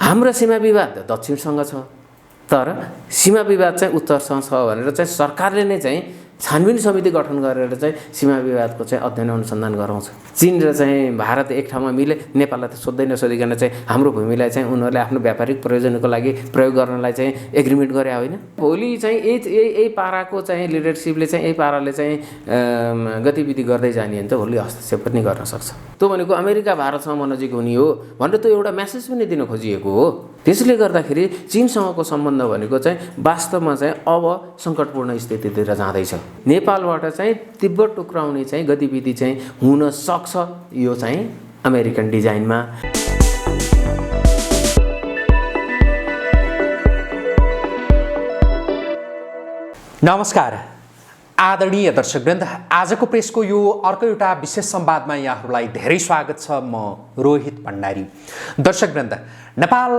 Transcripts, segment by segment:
हाम्रो सीमा विवाद दक्षिणसँग छ, तर सीमा विवाद चाहिँ उत्तरसँग छ भनेर चाहिँ सरकारले नै चाहिँ छानबिन समिति गठन गरेर चाहिँ सीमा विवादको चाहिँ अध्ययन अनुसन्धान गराउँछ। चीन र चाहिँ भारत एक ठाउँमा मिले नेपाललाई त सोध्दै नसोधिकन चाहिँ हाम्रो भूमिलाई चाहिँ उनीहरूले आफ्नो व्यापारिक प्रयोजनको लागि प्रयोग गर्नलाई चाहिँ एग्रिमेन्ट गरे होइन। भोलि चाहिँ यही पाराको चाहिँ लिडरसिपले चाहिँ यही पाराले चाहिँ गतिविधि गर्दै जाने भने त भोलि हस्तक्षेप पनि गर्न सक्छ। त्यो भनेको अमेरिका भारतसँग नजिक हुने हो भनेर त्यो एउटा म्यासेज पनि दिन खोजिएको हो। त्यसले गर्दाखेरि चीनसँगको सम्बन्ध भनेको चाहिँ वास्तवमा चाहिँ अब सङ्कटपूर्ण स्थितितिर जाँदैछ। नेपालबाट चाहिँ तिब्बत टुक्राउने चाहिँ गतिविधि चाहिँ हुन सक्छ, यो चाहिँ अमेरिकन डिजाइनमा। नमस्कार आदरणीय दर्शकवृन्द, आजको प्रेसको यो अर्को एउटा विशेष संवादमा यहाँहरूलाई धेरै स्वागत छ। म रोहित भण्डारी। दर्शकवृन्द, नेपाल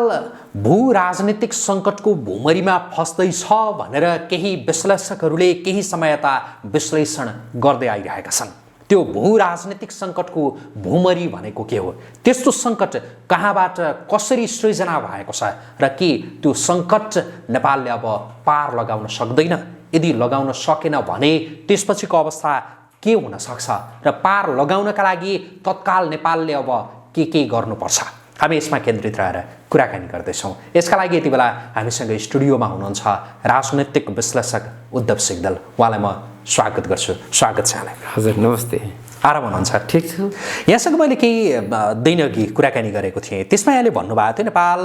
भू राजनीतिक सङ्कटको भुमरीमा फस्दैछ भनेर केही विश्लेषकहरूले केही समयता विश्लेषण गर्दै आइरहेका छन्। त्यो भू राजनीतिक सङ्कटको भुमरी भनेको के हो, त्यस्तो सङ्कट कहाँबाट कसरी सृजना भएको छ र के त्यो सङ्कट नेपालले अब पार लगाउन सक्दैन? यदि लगाउन सकेन भने त्यसपछिको अवस्था के हुन सक्छ र पार लगाउनका लागि तत्काल नेपालले अब के गर्नुपर्छ, हामी यसमा केन्द्रित रहेर कुराकानी गर्दैछौँ। यसका लागि यति बेला हामीसँग स्टुडियोमा हुनुहुन्छ राजनैतिक विश्लेषक उद्धव सिग्दल। उहाँलाई म स्वागत गर्छु। स्वागत छ यहाँलाई। हजुर नमस्ते। आराम हुनुहुन्छ? ठिक छु। यहाँसँग मैले केही दिन अघि कुराकानी गरेको थिएँ, त्यसमा यहाँले भन्नुभएको थियो नेपाल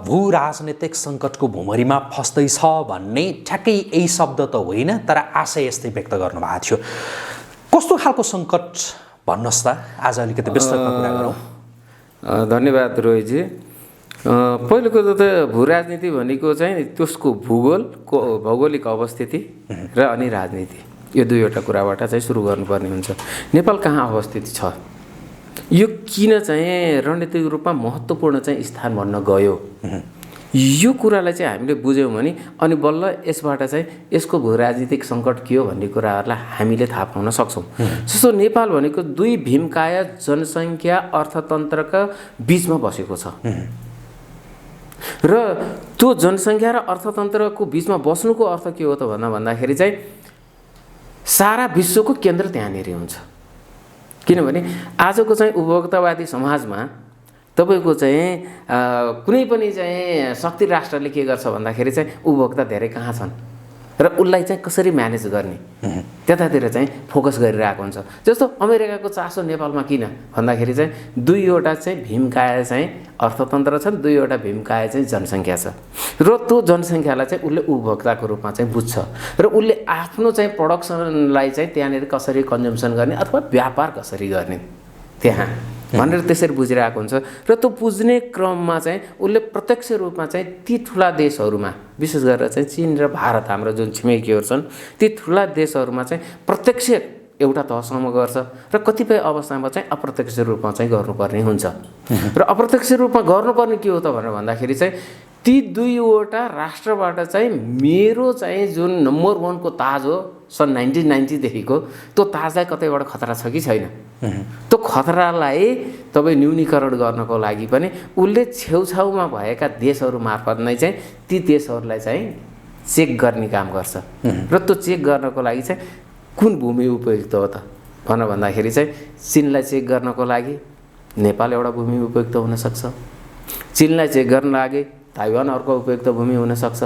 भू राजनीतिक सङ्कटको भुमरीमा फस्दैछ भन्ने ठ्याक्कै यही शब्द त होइन, तर आशय यस्तै व्यक्त गर्नुभएको थियो। कस्तो खालको सङ्कट भन्नुहोस् त, आज अलिकति विस्तृतमा कुरा गरौँ। धन्यवाद रोहितजी। पहिलो कुरो त भू राजनीति भनेको चाहिँ त्यसको भौगोलिक अवस्थिति र अनि राजनीति, यो दुईवटा कुराबाट चाहिँ सुरु गर्नुपर्ने हुन्छ। नेपाल कहाँ अवस्थित छ, यो किन चाहिँ रणनीतिक रूपमा महत्त्वपूर्ण चाहिँ स्थान भन्न गयो, यो कुरालाई चाहिँ हामीले बुझ्यौँ भने अनि बल्ल यसबाट चाहिँ यसको भू राजनीतिक सङ्कट के हो भन्ने कुराहरूलाई हामीले थाहा पाउन सक्छौँ। जस्तो नेपाल भनेको दुई भीमकाय जनसङ्ख्या अर्थतन्त्रका बिचमा बसेको छ र त्यो जनसङ्ख्या र अर्थतन्त्रको बिचमा बस्नुको अर्थ के हो त भन्दाखेरि चाहिँ सारा विश्वको केन्द्र त्यहाँनिर हुन्छ। किनभने आजको चाहिँ उपभोक्तावादी समाजमा तपाईँको चाहिँ कुनै पनि चाहिँ शक्ति राष्ट्रले के गर्छ भन्दाखेरि चाहिँ उपभोक्ता धेरै कहाँ छन् र उसलाई चाहिँ कसरी म्यानेज गर्ने त्यतातिर चाहिँ फोकस गरिरहेको हुन्छ। जस्तो अमेरिकाको चासो नेपालमा किन भन्दाखेरि चाहिँ दुईवटा चाहिँ भीमकाय चाहिँ अर्थतन्त्र छन्, दुईवटा भीमकाय चाहिँ जनसङ्ख्या छ र त्यो जनसङ्ख्यालाई चाहिँ उसले उपभोक्ताको रूपमा चाहिँ बुझ्छ र उसले आफ्नो चाहिँ प्रडक्सनलाई चाहिँ त्यहाँनिर कसरी कन्जम्सन गर्ने अथवा व्यापार कसरी गर्ने त्यहाँ भनेर त्यसरी बुझिरहेको हुन्छ। र त्यो बुझ्ने क्रममा चाहिँ उसले प्रत्यक्ष रूपमा चाहिँ ती ठुला देशहरूमा, विशेष गरेर चाहिँ चीन र भारत हाम्रो जुन छिमेकीहरू छन्, ती ठुला देशहरूमा चाहिँ प्रत्यक्ष एउटा तहसम्म गर्छ र कतिपय अवस्थामा चाहिँ अप्रत्यक्ष रूपमा चाहिँ गर्नुपर्ने हुन्छ। र अप्रत्यक्ष रूपमा गर्नुपर्ने के हो त भनेर भन्दाखेरि चाहिँ ती दुईवटा राष्ट्रबाट चाहिँ मेरो चाहिँ जुन नम्बर 1 को ताज हो सन् 1990देखिको, त्यो ताजलाई कतैबाट खतरा छ कि छैन, त्यो खतरालाई तपाईँ न्यूनीकरण गर्नको लागि पनि उसले छेउछाउमा भएका देशहरू मार्फत नै चाहिँ ती देशहरूलाई चाहिँ चेक गर्ने काम गर्छ। र त्यो चेक गर्नको लागि चाहिँ कुन भूमि उपयुक्त हो त भनेर भन्दाखेरि चाहिँ चीनलाई चेक गर्नको लागि नेपाल एउटा भूमि उपयुक्त हुनसक्छ, चीनलाई चेक गर्न लागि ताइवान अर्को उपयुक्त भूमि हुनसक्छ,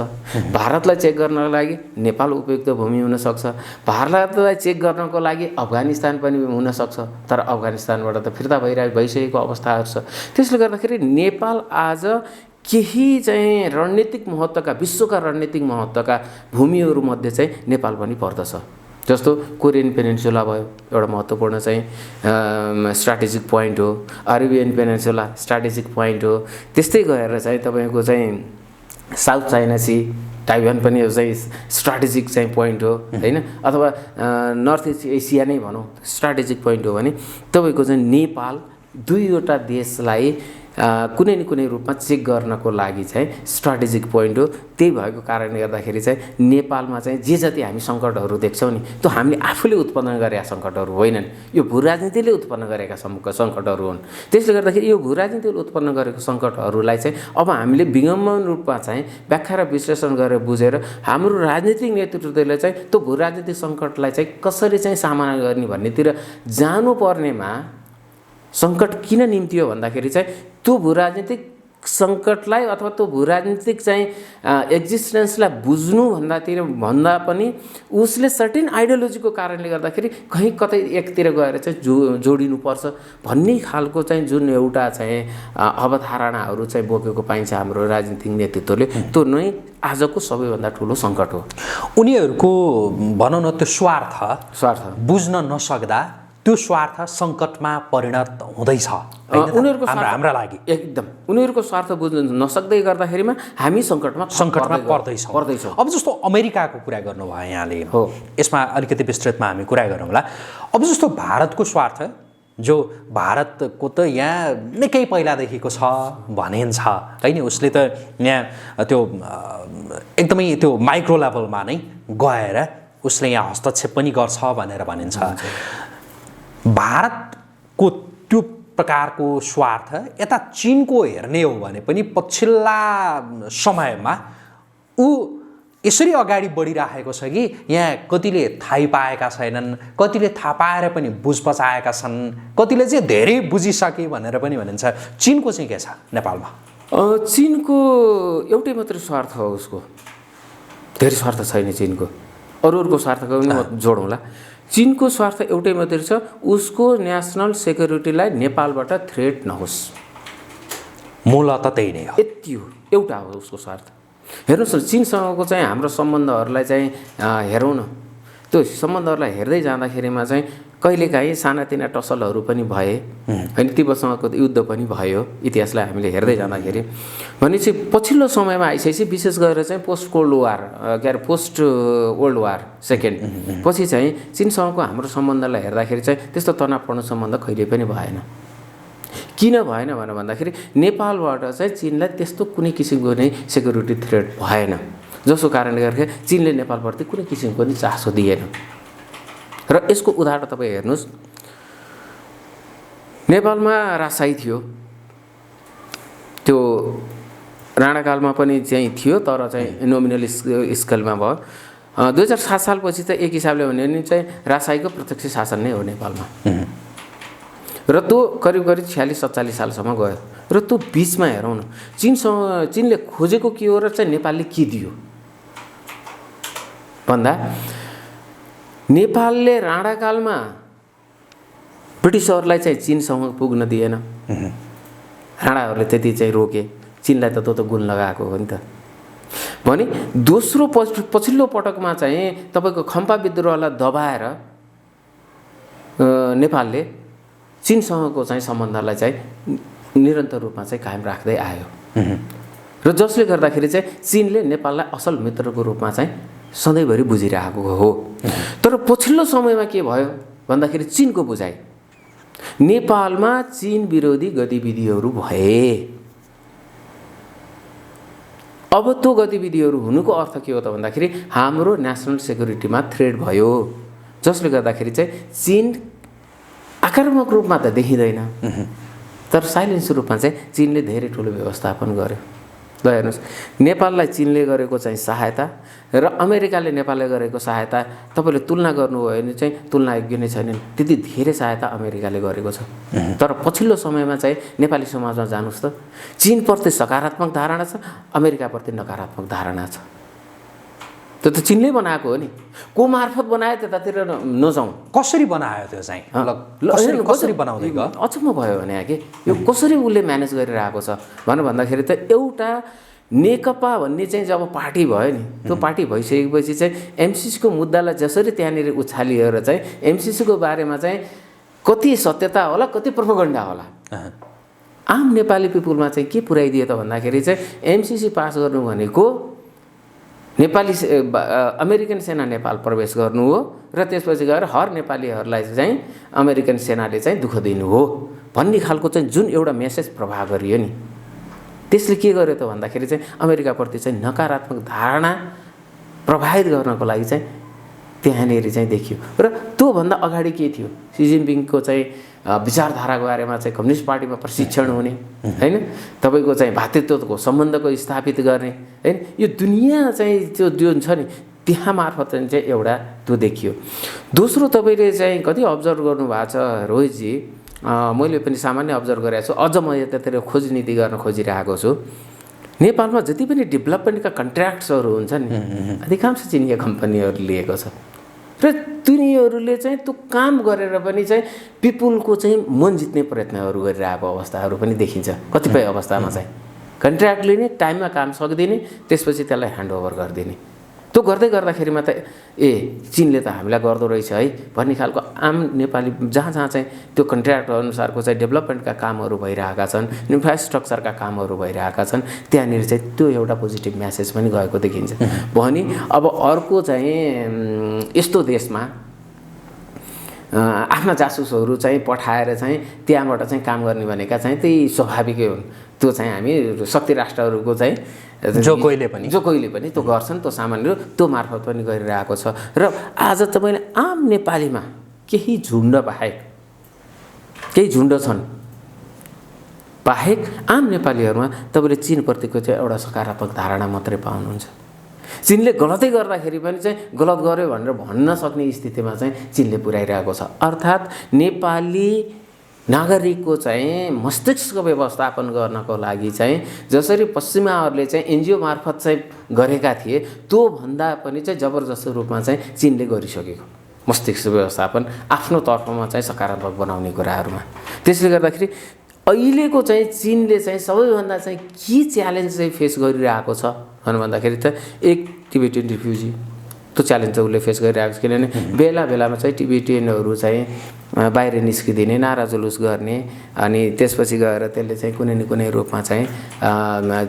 भारतलाई चेक गर्नको लागि नेपाल उपयुक्त भूमि हुनसक्छ, भारतलाई चेक गर्नको लागि अफगानिस्तान पनि हुनसक्छ, तर अफगानिस्तानबाट त फिर्ता भइसकेको अवस्थाहरू छ। त्यसले गर्दाखेरि नेपाल आज केही चाहिँ रणनीतिक महत्त्वका, विश्वका रणनीतिक महत्त्वका भूमिहरूमध्ये चाहिँ नेपाल पनि पर्दछ। जस्तो कोरियन पेनिन्सुला भयो, एउटा महत्त्वपूर्ण चाहिँ स्ट्राटेजिक पोइन्ट हो, अरेबियन पेनिन्सुला स्ट्राटेजिक पोइन्ट हो। त्यस्तै गएर चाहिँ तपाईँको चाहिँ साउथ चाइना सी, ताइवान पनि चाहिँ स्ट्राटेजिक चाहिँ पोइन्ट हो होइन, अथवा नर्थ इस्ट एसिया नै भनौँ स्ट्राटेजिक पोइन्ट हो भने तपाईँको चाहिँ नेपाल दुईवटा देशलाई कुनै न कुनै रूपमा चेक गर्नको लागि चाहिँ स्ट्राटेजिक पोइन्ट हो। त्यही भएको कारणले गर्दाखेरि चाहिँ नेपालमा चाहिँ जे जति हामी सङ्कटहरू देख्छौँ नि त्यो हामीले आफूले उत्पन्न गरेका सङ्कटहरू होइनन्, यो भू राजनीतिले उत्पन्न गरेका सङ्कटहरू हुन्। त्यसले गर्दाखेरि यो भू राजनीतिले उत्पन्न गरेको सङ्कटहरूलाई चाहिँ अब हामीले विगम्य रूपमा चाहिँ व्याख्या र विश्लेषण गरेर बुझेर हाम्रो राजनीतिक नेतृत्वले चाहिँ त्यो भू राजनीतिक सङ्कटलाई चाहिँ कसरी चाहिँ सामना गर्ने भन्नेतिर जानुपर्नेमा सङ्कट किन निम्ति हो भन्दाखेरि चाहिँ त्यो भू राजनीतिक सङ्कटलाई अथवा त्यो भू राजनीतिक चाहिँ एक्जिस्टेन्सलाई भन्दा पनि उसले सर्टेन आइडियोलोजीको कारणले गर्दाखेरि कहीँ कतै एकतिर गएर चाहिँ जोडिनुपर्छ भन्ने खालको चाहिँ जुन एउटा चाहिँ अवधारणाहरू चाहिँ बोकेको पाइन्छ हाम्रो राजनीतिक नेतृत्वले, त्यो नै आजको सबैभन्दा ठुलो सङ्कट हो। उनीहरूको भनौँ न त्यो स्वार्थ बुझ्न नसक्दा त्यो स्वार्थ सङ्कटमा परिणत हुँदैछ उनीहरूको हाम्रा लागि। एकदम उनीहरूको स्वार्थ बुझ्न नसक्दै गर्दाखेरिमा हामी सङ्कटमा पर्दैछौँ। अब जस्तो अमेरिकाको कुरा गर्नुभयो यहाँले, हो यसमा अलिकति विस्तृतमा हामी कुरा गरौँला। अब जस्तो भारतको स्वार्थ जो भारतको त यहाँ निकै पहिलादेखिको छ भनिन्छ होइन, उसले त यहाँ त्यो एकदमै त्यो माइक्रो लेभलमा नै गएर उसले यहाँ हस्तक्षेप पनि गर्छ भनेर भनिन्छ। भारतको त्यो प्रकारको स्वार्थ यता चीनको हेर्ने हो भने पनि पछिल्ला समयमा ऊ यसरी अगाडि बढिरहेको छ कि यहाँ कतिले थाहै पाएका छैनन्, कतिले थाहा पाएर पनि बुझ पचाएका छन्, कतिले चाहिँ धेरै बुझिसके भनेर पनि भनिन्छ। चीनको चाहिँ के छ नेपालमा? चीनको एउटै मात्रै स्वार्थ हो, उसको धेरै स्वार्थ छैन चीनको। अरूहरूको स्वार्थको पनि म जोडौँला। चीनको स्वार्थ एउटै मात्रै छ, उसको नेसनल सेक्युरिटीलाई नेपालबाट थ्रेट नहोस्। मूलतः त्यही नै हो, यति हो, एउटा हो उसको स्वार्थ। हेर्नुहोस् न, चीनसँगको चाहिँ हाम्रो सम्बन्धहरूलाई चाहिँ हेरौँ न, त्यो सम्बन्धहरूलाई हेर्दै जाँदाखेरिमा चाहिँ कहिलेकाहीँ सानातिना टसलहरू पनि भए होइन, तिब्बतसँगको युद्ध पनि भयो इतिहासलाई हामीले हेर्दै जाँदाखेरि। भनेपछि पछिल्लो समयमा आइसकेपछि विशेष गरेर चाहिँ पोस्ट वर्ल्ड वार सेकेन्ड पछि चाहिँ चीनसँगको हाम्रो सम्बन्धलाई हेर्दाखेरि चाहिँ त्यस्तो तनावपूर्ण सम्बन्ध कहिले पनि भएन। किन भएन भनेर भन्दाखेरि नेपालबाट चाहिँ चीनलाई त्यस्तो कुनै किसिमको नै सेक्युरिटी थ्रेट भएन, जसको कारणले गर्दाखेरि चीनले नेपालप्रति कुनै किसिमको पनि चासो दिएन। र यसको उदाहरण तपाईँ हेर्नुहोस्, नेपालमा राजशाही थियो, त्यो राणाकालमा पनि चाहिँ थियो, तर चाहिँ नोमिनल स्केलमा भयो। 2007 सालपछि चाहिँ एक हिसाबले भन्यो भने चाहिँ राजशाहीको प्रत्यक्ष शासन नै हो नेपालमा। र त्यो करिब 46-47 सालसम्म गयो। र त्यो बिचमा हेरौँ न, चीनले खोजेको के हो र चाहिँ नेपालले के दियो भन्दा, नेपालले राणाकालमा ब्रिटिसहरूलाई चाहिँ चीनसँग पुग्न दिएन, राणाहरूले त्यति चाहिँ रोके, चीनलाई त त्यो त गुण लगाएको हो नि त। भने दोस्रो पछिल्लो पटकमा चाहिँ तपाईँको खम्पा विद्रोहलाई दबाएर नेपालले चीनसँगको चाहिँ सम्बन्धलाई चाहिँ निरन्तर रूपमा चाहिँ कायम राख्दै आयो। र जसले गर्दाखेरि चाहिँ चीनले नेपाललाई असल मित्रको रूपमा चाहिँ सधैँभरि बुझिरहेको हो। तर पछिल्लो समयमा के भयो भन्दाखेरि चीनको बुझाइ, नेपालमा चीन विरोधी गतिविधिहरू भए। अब त्यो गतिविधिहरू हुनुको अर्थ के हो त भन्दाखेरि हाम्रो नेसनल सेक्युरिटीमा थ्रेट भयो, जसले गर्दाखेरि चाहिँ चीन आक्रामक रूपमा त देखिँदैन, तर साइलेन्स रूपमा चाहिँ चीनले धेरै ठुलो व्यवस्थापन गर्यो। ल हेर्नुहोस्, नेपाललाई चीनले गरेको चाहिँ सहायता र अमेरिकाले नेपालले गरेको सहायता तपाईँले तुलना गर्नुभयो भने चाहिँ तुलना योग्य नै छैनन्। त्यति धेरै सहायता अमेरिकाले गरेको छ। तर पछिल्लो समयमा चाहिँ नेपाली समाजमा जानुहोस् त, चीनप्रति सकारात्मक धारणा छ, अमेरिकाप्रति नकारात्मक धारणा छ। त्यो त चीनले बनाएको हो नि, को मार्फत बनायो त्यतातिर नजाउँ। कसरी बनायो त्यो चाहिँ, कसरी बनाउँदै गयो अचम्म भयो भने कि यो कसरी उसले म्यानेज गरिरहेको छ भनेर भन्दाखेरि त एउटा नेकपा भन्ने चाहिँ जब पार्टी भयो नि, त्यो पार्टी भइसकेपछि चाहिँ एमसिसीको मुद्दालाई जसरी त्यहाँनिर उछालिएर चाहिँ एमसिसीको बारेमा चाहिँ कति सत्यता होला कति प्रोपोगन्डा होला, आम नेपाली पिपुलमा चाहिँ के पुर्याइदियो त भन्दाखेरि चाहिँ एमसिसी पास गर्नु भनेको अमेरिकन सेना नेपाल प्रवेश गर्नु हो र त्यसपछि गएर हर नेपालीहरूलाई चाहिँ अमेरिकन सेनाले चाहिँ दुःख दिनु हो भन्ने खालको चाहिँ जुन एउटा मेसेज प्रभाव गरियो नि, त्यसले के गर्यो त भन्दाखेरि चाहिँ अमेरिकाप्रति चाहिँ नकारात्मक धारणा प्रभावित गर्नको लागि चाहिँ त्यहाँनिर चाहिँ देखियो। र त्योभन्दा अगाडि के थियो, सी जिनपिङको चाहिँ विचारधाराको बारेमा चाहिँ कम्युनिस्ट पार्टीमा प्रशिक्षण हुने होइन, तपाईँको चाहिँ भातृत्वको सम्बन्धको स्थापित गर्ने होइन, यो दुनियाँ चाहिँ त्यो जुन छ नि त्यहाँ मार्फत चाहिँ एउटा त्यो देखियो। दोस्रो तपाईँले चाहिँ कति अब्जर्भ गर्नुभएको छ रोहितजी, मैले पनि सामान्य अब्जर्भ गरेको छु, अझ म यतातिर खोज नीति गर्न खोजिरहेको छु। नेपालमा जति पनि डेभलपमेन्टका कन्ट्र्याक्ट्सहरू हुन्छ नि अधिकांश चिनिया कम्पनीहरू लिएको छ र तिनीहरूले चाहिँ त्यो काम गरेर पनि चाहिँ पिपुलको चाहिँ मन जित्ने प्रयत्नहरू गरिरहेको अवस्थाहरू पनि देखिन्छ। कतिपय अवस्थामा चाहिँ कन्ट्र्याक्ट लिने, टाइममा काम सकिदिने, त्यसपछि त्यसलाई ह्यान्डओभर गरिदिने, त्यो गर्दै गर्दाखेरिमा त चिनले त हामीलाई गर्दो रहेछ है भन्ने खालको आम नेपाली जहाँ जहाँ चाहिँ त्यो कन्ट्र्याक्ट अनुसारको चाहिँ डेभलपमेन्टका कामहरू भइरहेका छन्, इन्फ्रास्ट्रक्चरका कामहरू भइरहेका छन्, त्यहाँनिर चाहिँ त्यो एउटा पोजिटिभ म्यासेज पनि गएको देखिन्छ। भने अब अर्को चाहिँ यस्तो देशमा आफ्ना जासुसहरू चाहिँ पठाएर चाहिँ त्यहाँबाट चाहिँ काम गर्ने भनेका चाहिँ त्यही स्वाभाविकै हुन्। त्यो चाहिँ हामी शक्ति राष्ट्रहरूको चाहिँ जो कोहीले पनि त्यो गर्छन्, त्यो सामान्य त्यो मार्फत पनि गरिरहेको छ। र आज तपाईँले आम नेपालीमा केही झुन्ड बाहेक, केही झुन्ड छन् बाहेक आम नेपालीहरूमा तपाईँले चिनप्रतिको चाहिँ एउटा सकारात्मक धारणा मात्रै पाउनुहुन्छ। चिनले गलतै गर्दाखेरि पनि चाहिँ गलत गर्यो भनेर भन्न सक्ने स्थितिमा चाहिँ चिनले पुर्याइरहेको छ। अर्थात् नेपाली नागरिकको चाहिँ मस्तिष्क व्यवस्थापन गर्नको लागि चाहिँ जसरी पश्चिमाहरूले चाहिँ एनजिओ मार्फत चाहिँ गरेका थिए त्योभन्दा पनि चाहिँ जबरजस्त रूपमा चाहिँ चिनले गरिसकेको मस्तिष्क व्यवस्थापन आफ्नो तर्फमा चाहिँ सकारात्मक बनाउने कुराहरूमा। त्यसले गर्दाखेरि अहिलेको चाहिँ चिनले चाहिँ सबैभन्दा चाहिँ के च्यालेन्ज चाहिँ फेस गरिरहेको छ भन्दाखेरि त एक टिबेटियन रिफ्युजी, त्यो च्यालेन्ज चाहिँ उसले फेस गरिरहेको छ। किनभने बेला बेलामा चाहिँ टिबेटियनहरू चाहिँ बाहिर निस्किदिने, नारा जुलुस गर्ने, अनि त्यसपछि गएर त्यसले चाहिँ कुनै न कुनै रूपमा चाहिँ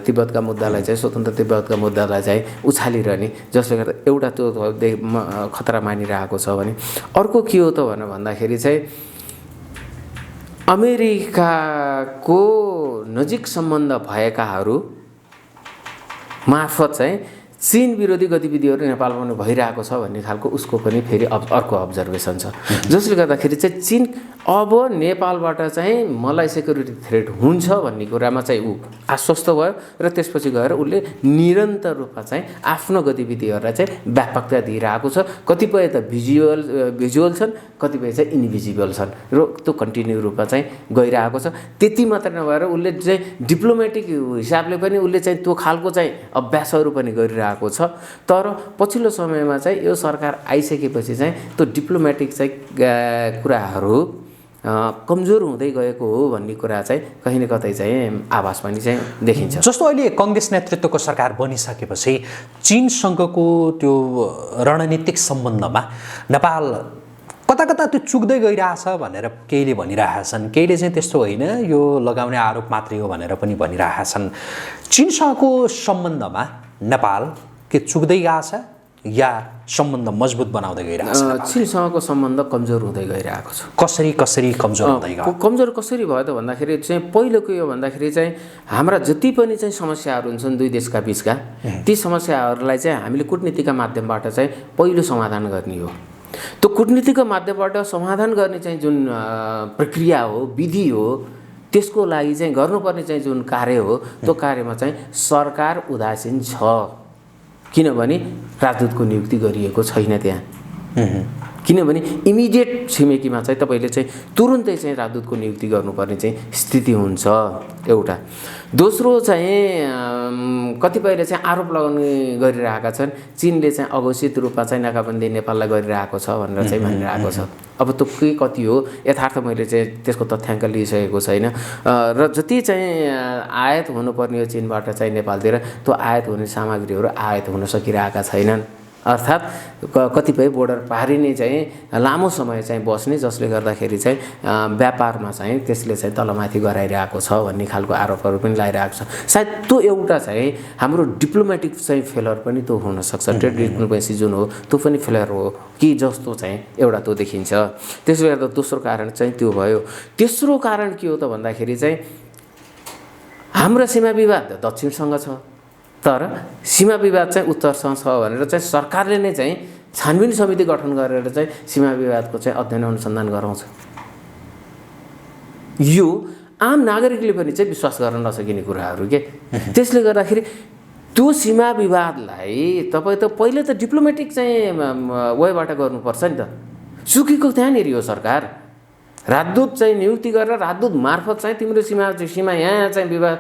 तिब्बतका मुद्दालाई चाहिँ स्वतन्त्र तिब्बतका मुद्दालाई चाहिँ उछालिरहने, जसले गर्दा एउटा त्यो खतरा मानिरहेको छ। भने अर्को के हो त भन्दाखेरि चाहिँ अमेरिकाको नजिक सम्बन्ध भएकाहरू मार्फत चाहिँ चीन विरोधी गतिविधिहरू नेपालमा पनि भइरहेको छ भन्ने खालको उसको पनि फेरि अर्को अब्जर्भेसन छ। जसले गर्दाखेरि चाहिँ चीन अब नेपालबाट चाहिँ मलाई सेक्युरिटी थ्रेट हुन्छ भन्ने कुरामा चाहिँ ऊ आश्वस्त भयो र त्यसपछि गएर उसले निरन्तर रूपमा चाहिँ आफ्नो गतिविधिहरूलाई चाहिँ व्यापकता दिइरहेको छ। कतिपय त भिजुअल छन्, कतिपय चाहिँ इनभिजिबल छन् र त्यो कन्टिन्यू रूपमा चाहिँ गइरहेको छ। त्यति मात्र नभएर उसले चाहिँ डिप्लोमेटिक हिसाबले पनि उसले चाहिँ त्यो खालको चाहिँ अभ्यासहरू पनि गरिरहेको छ। तर पछिल्लो समयमा चाहिँ यो सरकार आइसकेपछि चाहिँ त्यो डिप्लोमेटिक चाहिँ कुराहरू कमजोर हुँदै गएको हो भन्ने कुरा चाहिँ कहीँ न कतै चाहिँ आभास पनि चाहिँ देखिन्छ। जस्तो अहिले कांग्रेस नेतृत्वको सरकार बनिसकेपछि चीनसँगको त्यो रणनीतिक सम्बन्धमा नेपाल कता कता त्यो चुक्दै गइरहेछ भनेर केहीले भनिरहेछन्, केहीले चाहिँ त्यस्तो होइन यो लगाउने आरोप मात्रै हो भनेर पनि भनिरहेछन्। चीनसँगको सम्बन्धमा नेपाल के चुक्दै गएछ या सम्बन्ध मजबुत बनाउँदै गइरहेछ? चीनसँगको सम्बन्ध कमजोर हुँदै गइरहेको छ। कसरी कमजोर हुँदै गयो? कमजोर कसरी भयो त भन्दाखेरि चाहिँ पहिलो के हो भन्दाखेरि चाहिँ हाम्रा जति पनि चाहिँ समस्याहरू हुन्छन् दुई देशका बिचका, ती समस्याहरूलाई चाहिँ हामीले कूटनीतिका माध्यमबाट चाहिँ पहिलो समाधान गर्ने हो। त्यो कूटनीतिको माध्यमबाट समाधान गर्ने चाहिँ जुन प्रक्रिया हो, विधि हो, त्यसको लागि चाहिँ गर्नुपर्ने चाहिँ जुन कार्य हो त्यो कार्यमा चाहिँ सरकार उदासीन छ। किनभने राजदूतको नियुक्ति गरिएको छैन त्यहाँ। किनभने इमिडिएट छिमेकीमा चाहिँ तपाईँले चाहिँ तुरुन्तै चाहिँ राजदूतको नियुक्ति गर्नुपर्ने चाहिँ स्थिति हुन्छ एउटा। दोस्रो चाहिँ कतिपयले चाहिँ आरोप लगाउने गरिरहेका छन् चीनले चाहिँ अघोषित रूपमा चाहिँ नाकाबन्दी नेपाललाई गरिरहेको छ भनेर चाहिँ भनिरहेको छ। अब त्यो के कति हो यथार्थ मैले चाहिँ त्यसको तथ्याङ्क लिइसकेको छैन। र जति चाहिँ आयात हुनुपर्ने हो चीनबाट चाहिँ नेपालतिर त्यो आयात हुने सामग्रीहरू आयात हुन सकिरहेका छैनन् अर्थात् कतिपय बोर्डर पारी नै चाहिँ लामो समय चाहिँ बस्ने, जसले गर्दाखेरि चाहिँ व्यापारमा चाहिँ त्यसले चाहिँ तलमाथि गराइरहेको छ भन्ने खालको आरोपहरू पनि लगाइरहेको छ। सायद त्यो एउटा चाहिँ हाम्रो डिप्लोमेटिक चाहिँ फेलर पनि त्यो हुनसक्छ। ट्रेड डिप्लोमेसी जुन हो त्यो पनि फेलर हो कि जस्तो चाहिँ एउटा त्यो देखिन्छ। त्यसले गर्दा दोस्रो कारण चाहिँ त्यो भयो। तेस्रो कारण के हो त भन्दाखेरि चाहिँ हाम्रो सीमा विवाद दक्षिणसँग छ, तर सीमा विवाद चाहिँ उत्तरसँग छ भनेर चाहिँ सरकारले नै चाहिँ छानबिन समिति गठन गरेर चाहिँ सीमा विवादको चाहिँ अध्ययन अनुसन्धान गराउँछ। यो आम नागरिकले पनि चाहिँ विश्वास गर्न नसकिने कुराहरू के। त्यसले गर्दाखेरि त्यो सीमा विवादलाई तपाईँ त पहिले त डिप्लोमेटिक चाहिँ वेबाट गर्नुपर्छ नि त। सुकेको त्यहाँनिर हो सरकार। राजदूत चाहिँ नियुक्ति गरेर राजदूत मार्फत चाहिँ तिम्रो सीमा यहाँ चाहिँ विवाद,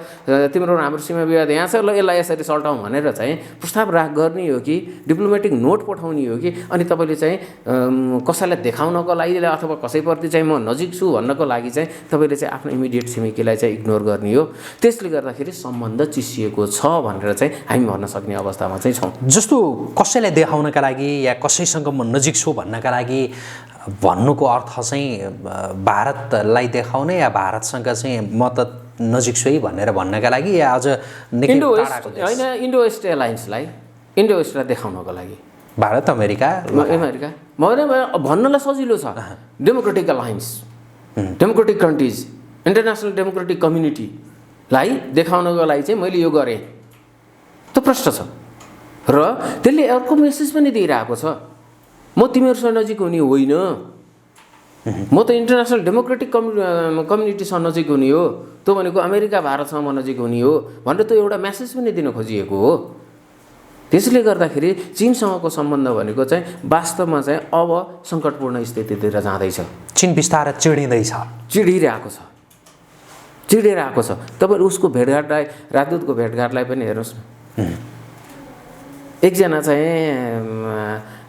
तिम्रो हाम्रो सीमा विवाद यहाँ छ, ल यसलाई यसरी सल्टाउँ भनेर चाहिँ प्रस्ताव गर्ने हो कि डिप्लोमेटिक नोट पठाउने हो कि अनि तपाईँले चाहिँ कसैलाई देखाउनको लागि अथवा कसैप्रति चाहिँ म नजिक छु भन्नको लागि चाहिँ तपाईँले चाहिँ आफ्नो इमिडिएट छिमेकीलाई चाहिँ इग्नोर गर्ने हो। त्यसले गर्दाखेरि सम्बन्ध चिसिएको छ भनेर चाहिँ हामी भन्न सक्ने अवस्थामा चाहिँ छौँ। जस्तो कसैलाई देखाउनका लागि या कसैसँग म नजिक छु भन्नका लागि भन्नुको अर्थ चाहिँ भारतलाई देखाउने या भारतसँग चाहिँ म त नजिक छु है भनेर भन्नका लागि या अझ निकै टाढाको देश? होइन, इन्डो वेस्ट एलायन्सलाई, इन्डो वेस्टलाई देखाउनको लागि भारत अमेरिका भन्नलाई सजिलो छ। Democratic alliance, democratic countries, international democratic कम्युनिटीलाई देखाउनको लागि चाहिँ मैले यो गरेँ, त्यो प्रश्न छ। र त्यसले अर्को मेसेज पनि दिइरहेको छ, म तिमीहरूसँग नजिक हुने होइन, म त इन्टरनेसनल डेमोक्रेटिक कम्युनिटीसँग नजिक हुने हो, त्यो भनेको अमेरिका भारतसँग म नजिक हुने हो भनेर त्यो एउटा मेसेज पनि दिन खोजिएको हो। त्यसले गर्दाखेरि चीनसँगको सम्बन्ध भनेको चाहिँ वास्तवमा चाहिँ अब सङ्कटपूर्ण स्थितितिर जाँदैछ। चीन बिस्तारै चिडिरहेको छ। तपाईँहरू उसको भेटघाटलाई, राजदूतको भेटघाटलाई पनि हेर्नुहोस् न। एकजना चाहिँ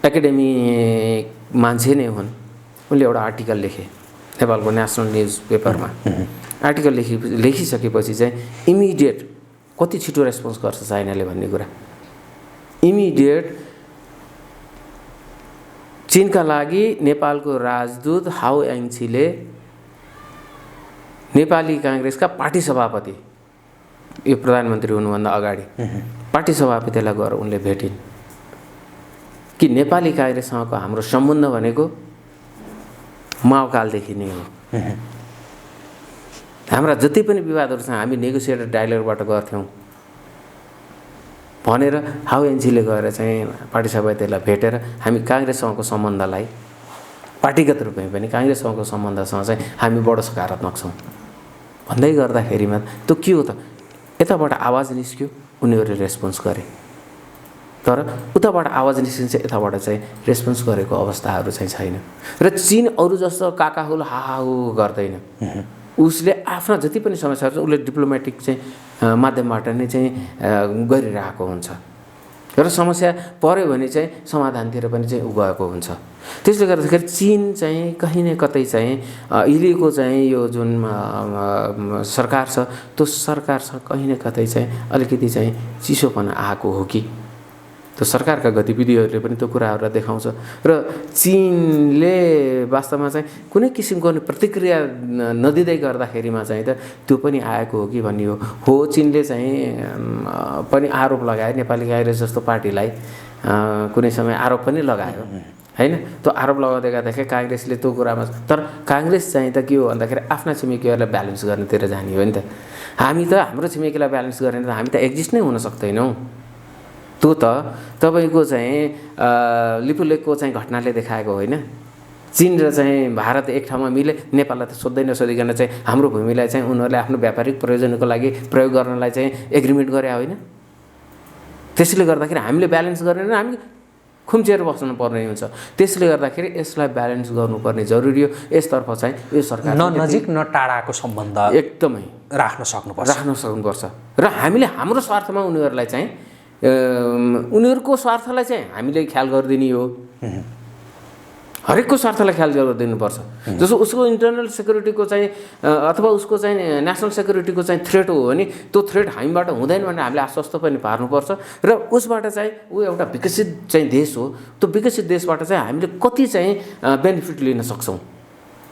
एकाडेमिक मान्छे नै हुन्, उनले एउटा आर्टिकल लेखे नेपालको नेसनल न्युज पेपरमा। आर्टिकल लेखिसकेपछि चाहिँ इमिडिएट कति छिटो रेस्पोन्स गर्छ चाइनाले भन्ने कुरा। इमिडिएट चीनका लागि नेपालको राजदूत हाउ याङछीले नेपाली काङ्ग्रेसका पार्टी सभापति, यो प्रधानमन्त्री हुनुभन्दा अगाडि पार्टी सभापतिलाई गएर उनले भेटिन् कि नेपाली काङ्ग्रेससँगको हाम्रो सम्बन्ध भनेको माओकालदेखि नै हो। हाम्रा जति पनि विवादहरू छन् हामी नेगोसिएटेड डायलगबाट गर्थ्यौँ भनेर हाउ याङछीले गएर चाहिँ पार्टी सभापतिलाई भेटेर हामी काङ्ग्रेससँगको सम्बन्धलाई पार्टीगत रूपमा पनि काङ्ग्रेससँगको सम्बन्धसँग चाहिँ हामी बडो सकारात्मक छौँ भन्दै गर्दाखेरिमा त्यो के हो त, यताबाट आवाज निस्क्यो, उनीहरूले रेस्पोन्स गरे, तर उताबाट आवाज निस्किन्छ यताबाट चाहिँ रेस्पोन्स गरेको अवस्थाहरू चाहिँ छैन। र चीन अरू जस्तो काकाहुल हाहाहु गर्दैन। उसले आफ्ना जति पनि समस्याहरू छ उसले डिप्लोमेटिक चाहिँ माध्यमबाट नै चाहिँ गरिरहेको हुन्छ र समस्या पर्यो भने चाहिँ समाधानतिर पनि चाहिँ गएको हुन्छ। त्यसले गर्दाखेरि चीन चाहिँ कहीँ न कतै चाहिँ अहिलेको चाहिँ यो जुन सरकार छ त्यो सरकारसँग कहीँ न कतै चाहिँ अलिकति चाहिँ चिसोपना आएको हो कि, त्यो सरकारका गतिविधिहरूले पनि त्यो कुराहरूलाई देखाउँछ। र चीनले वास्तवमा चाहिँ कुनै किसिमको प्रतिक्रिया नदिँदै गर्दाखेरिमा चाहिँ त त्यो पनि आएको हो कि भन्ने हो। चीनले चाहिँ पनि आरोप लगायो, नेपाली काङ्ग्रेस जस्तो पार्टीलाई कुनै समय आरोप पनि लगायो हैन। त्यो आरोप लगाउँदै गर्दाखेरि काङ्ग्रेसले त्यो कुरामा, तर काङ्ग्रेस चाहिँ त के हो भन्दाखेरि आफ्ना छिमेकीहरूलाई ब्यालेन्स गर्नेतिर जाने हो नि त। हामी त हाम्रो छिमेकीलाई ब्यालेन्स गरेर त हामी त एक्जिस्ट नै हुन सक्दैनौँ। त्यो त तपाईँको चाहिँ लिपुलेकको चाहिँ घटनाले देखाएको होइन। चीन र चाहिँ भारत एक ठाउँमा मिले नेपाललाई त सोध्दै नसोधिकन चाहिँ हाम्रो भूमिलाई चाहिँ उनीहरूले आफ्नो व्यापारिक प्रयोजनको लागि प्रयोग गर्नलाई चाहिँ एग्रिमेन्ट गरे होइन। त्यसले गर्दाखेरि हामीले ब्यालेन्स गरेर हामी खुम्चिएर बस्नु पर्ने हुन्छ। त्यसले गर्दाखेरि यसलाई ब्यालेन्स गर्नुपर्ने जरुरी हो। यसतर्फ चाहिँ यो सरकार न नजिक न टाढाको सम्बन्ध एकदमै राख्न सक्नुपर्छ र हामीले हाम्रो स्वार्थमा उनीहरूलाई चाहिँ उनीहरूको स्वार्थलाई चाहिँ हामीले ख्याल गरिदिने हो हरेकको स्वार्थलाई ख्याल गरेर दिनुपर्छ। जस्तो उसको इन्टरनल सेक्युरिटीको चाहिँ अथवा उसको चाहिँ नेसनल सेक्युरिटीको चाहिँ थ्रेट हो भने त्यो थ्रेट हामीबाट हुँदैन भनेर हामीले आश्वस्त पनि पार्नुपर्छ र उसबाट चाहिँ ऊ एउटा विकसित चाहिँ देश हो, त्यो विकसित देशबाट चाहिँ हामीले कति चाहिँ बेनिफिट लिन सक्छौँ,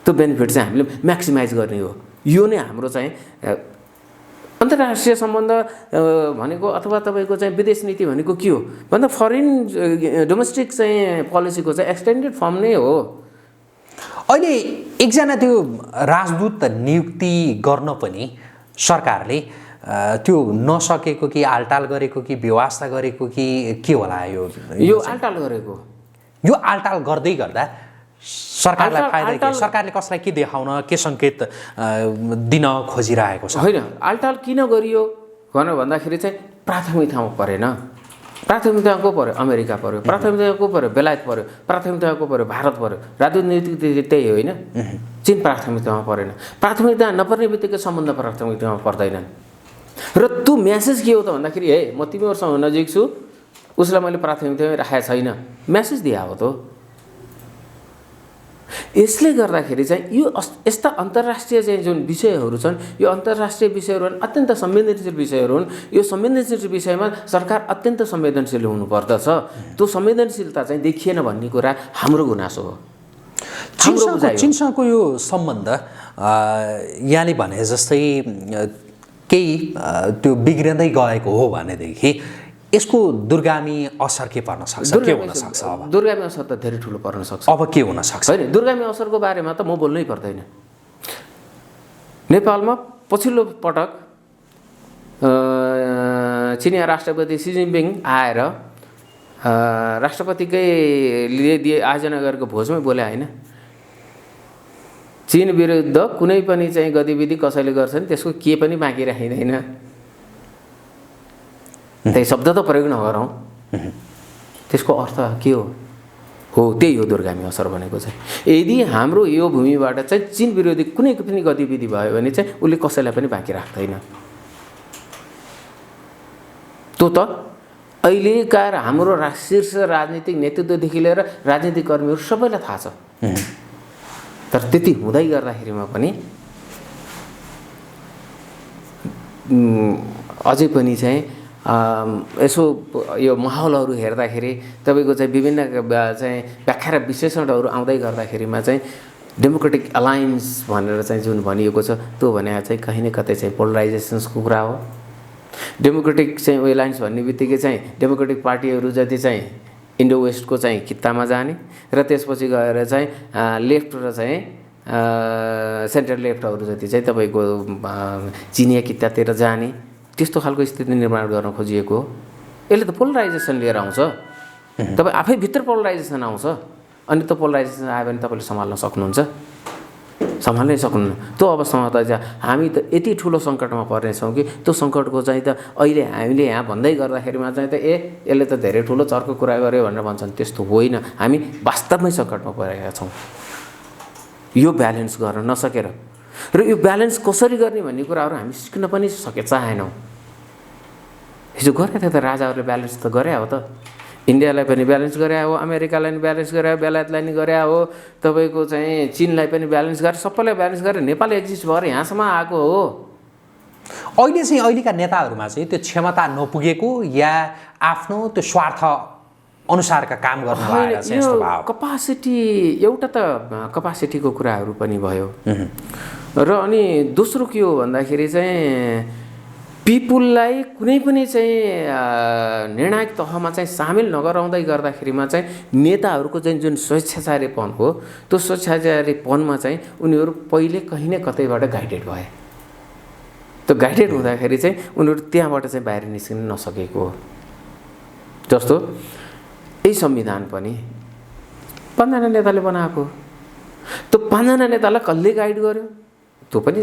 त्यो बेनिफिट चाहिँ हामीले म्याक्सिमाइज गर्ने हो। यो नै हाम्रो चाहिँ अन्तर्राष्ट्रिय सम्बन्ध भनेको अथवा तपाईँको चाहिँ विदेश नीति भनेको के हो भन्दा फरेन डोमेस्टिक चाहिँ पोलिसीको चाहिँ एक्सटेन्डेड फर्म नै हो। अहिले एकजना त्यो राजदूत नियुक्ति गर्न पनि सरकारले त्यो नसकेको कि आलटाल गरेको कि व्यवस्था गरेको कि के होला? यो आलटाल गरेको, यो आलटाल गर्दै गर्दा सरकारलाई फाइदा के? सरकारले कसलाई के देखाउन, के सङ्केत दिन खोजिरहेको छ? होइन, आलटाल किन गरियो भनेर भन्दाखेरि चाहिँ प्राथमिकतामा परेन। प्राथमिकता को पर्यो? अमेरिका पर्यो। प्राथमिकता को पर्यो? बेलायत पर्यो। प्राथमिकता को पर्यो? भारत पर्यो। राजनीतिक त्यही होइन, चीन प्राथमिकतामा परेन। प्राथमिकता नपर्ने बित्तिकै सम्बन्ध प्राथमिकतामा पर्दैनन्। र त्यो म्यासेज के हो त भन्दाखेरि हे म तिमीहरूसँग नजिक छु, उसलाई मैले प्राथमिकतामै राखेको छैन, म्यासेज दिए हो त। यसले गर्दाखेरि चाहिँ यो यस्ता अन्तर्राष्ट्रिय चाहिँ जुन विषयहरू छन्, यो अन्तर्राष्ट्रिय विषयहरू अत्यन्त संवेदनशील विषयहरू हुन्। यो संवेदनशील विषयमा सरकार अत्यन्त संवेदनशील हुनुपर्दछ। त्यो संवेदनशीलता चाहिँ देखिएन भन्ने कुरा हाम्रो गुनासो हो। चीनसँगको यो सम्बन्ध यहाँले भने जस्तै केही त्यो बिग्रिँदै गएको हो भनेदेखि यसको दुर्गामी असर के पर्न सक्छ, के हुन सक्छ? अब दुर्गामी असर त धेरै ठुलो पर्न सक्छ। अब के हुन सक्छ? होइन, दुर्गामी असरको बारेमा त म बोल्नै पर्दैन। नेपालमा पछिल्लो पटक चिनिया राष्ट्रपति सी जिनपिङ आएर राष्ट्रपतिकै लिए आयोजना गरेको भोजमै बोले होइन, चीन विरुद्ध कुनै पनि चाहिँ गतिविधि कसैले गर्छ नि त्यसको के पनि बाँकी राखिँदैन। त्यही शब्द त प्रयोग नगरौँ, त्यसको अर्थ के हो? त्यही हो दुर्गामी असर भनेको चाहिँ। यदि हाम्रो यो भूमिबाट चाहिँ चीन विरोधी कुनै पनि गतिविधि भयो भने चाहिँ उसले कसैलाई पनि बाँकी राख्दैन। त्यो त अहिलेका हाम्रो शीर्ष राजनीतिक नेतृत्वदेखि लिएर राजनीतिक कर्मीहरू सबैलाई थाहा छ। तर त्यति हुँदै गर्दाखेरिमा पनि अझै पनि चाहिँ यसो यो माहौलहरू हेर्दाखेरि तपाईँको चाहिँ विभिन्न चाहिँ व्याख्या र विश्लेषणहरू आउँदै गर्दाखेरिमा चाहिँ डेमोक्रेटिक अलायन्स भनेर चाहिँ जुन भनिएको छ त्यो भने चाहिँ कहीँ न कतै चाहिँ पोलराइजेसन्सको कुरा हो। डेमोक्रेटिक चाहिँ अलायन्स भन्ने बित्तिकै चाहिँ डेमोक्रेटिक पार्टीहरू जति चाहिँ इन्डो वेस्टको चाहिँ खित्तामा जाने र त्यसपछि गएर चाहिँ लेफ्ट र चाहिँ सेन्ट्रल लेफ्टहरू जति चाहिँ तपाईँको चिनिया कितातिर जाने त्यस्तो खालको स्थिति निर्माण गर्न खोजिएको हो। यसले त पोलराइजेसन लिएर आउँछ। तपाईँ आफै भित्र पोलराइजेसन आउँछ, अनि त्यो पोलराइजेसन आयो भने तपाईँले सम्हाल्न सक्नुहुन्छ? सम्हाल्नै सक्नुहुन्न। त्यो अवस्थामा त हामी त यति ठुलो सङ्कटमा पर्नेछौँ कि त्यो सङ्कटको चाहिँ त अहिले हामीले यहाँ भन्दै गर्दाखेरिमा चाहिँ त यसले त धेरै ठुलो चर्को कुरा गर्यो भनेर भन्छन्। त्यस्तो होइन, हामी वास्तवमै सङ्कटमा परेका छौँ यो ब्यालेन्स गर्न नसकेर। र यो ब्यालेन्स कसरी गर्ने भन्ने कुराहरू हामी सिक्न पनि चाहेनौँ। हिजो गरे त राजाहरूले ब्यालेन्स त गरे हो त। इन्डियालाई पनि ब्यालेन्स गरे हो, अमेरिकालाई पनि ब्यालेन्स गरे हो, बेलायतलाई पनि गरे हो, तपाईँको चाहिँ चिनलाई पनि ब्यालेन्स गरे, सबैलाई ब्यालेन्स गरेर नेपाल एक्जिस्ट भएर यहाँसम्म आएको हो। अहिले चाहिँ अहिलेका नेताहरूमा चाहिँ त्यो क्षमता नपुगेको या आफ्नो त्यो स्वार्थ अनुसारका काम गर्नु भएर चाहिँ यस्तो भाव? कपासिटी एउटा त कपासिटीको कुराहरू पनि भयो र अनि दोस्रो के हो भन्दाखेरि चाहिँ पिपुललाई कुनै पनि चाहिँ निर्णायक तहमा चाहिँ सामेल नगराउँदै गर्दाखेरिमा चाहिँ नेताहरूको चाहिँ जुन स्वेच्छाचारीपन हो त्यो स्वेच्छाचारीपनमा चाहिँ उनीहरू पहिले कहीँ न कतैबाट गाइडेड भए। त्यो गाइडेड हुँदाखेरि चाहिँ उनीहरू त्यहाँबाट चाहिँ बाहिर निस्किन नसकेको हो। जस्तो यही संविधान पनि 5 जना नेताले बनाएको, त्यो 5 जना नेतालाई कसले गाइड गर्यो? त्यो पनि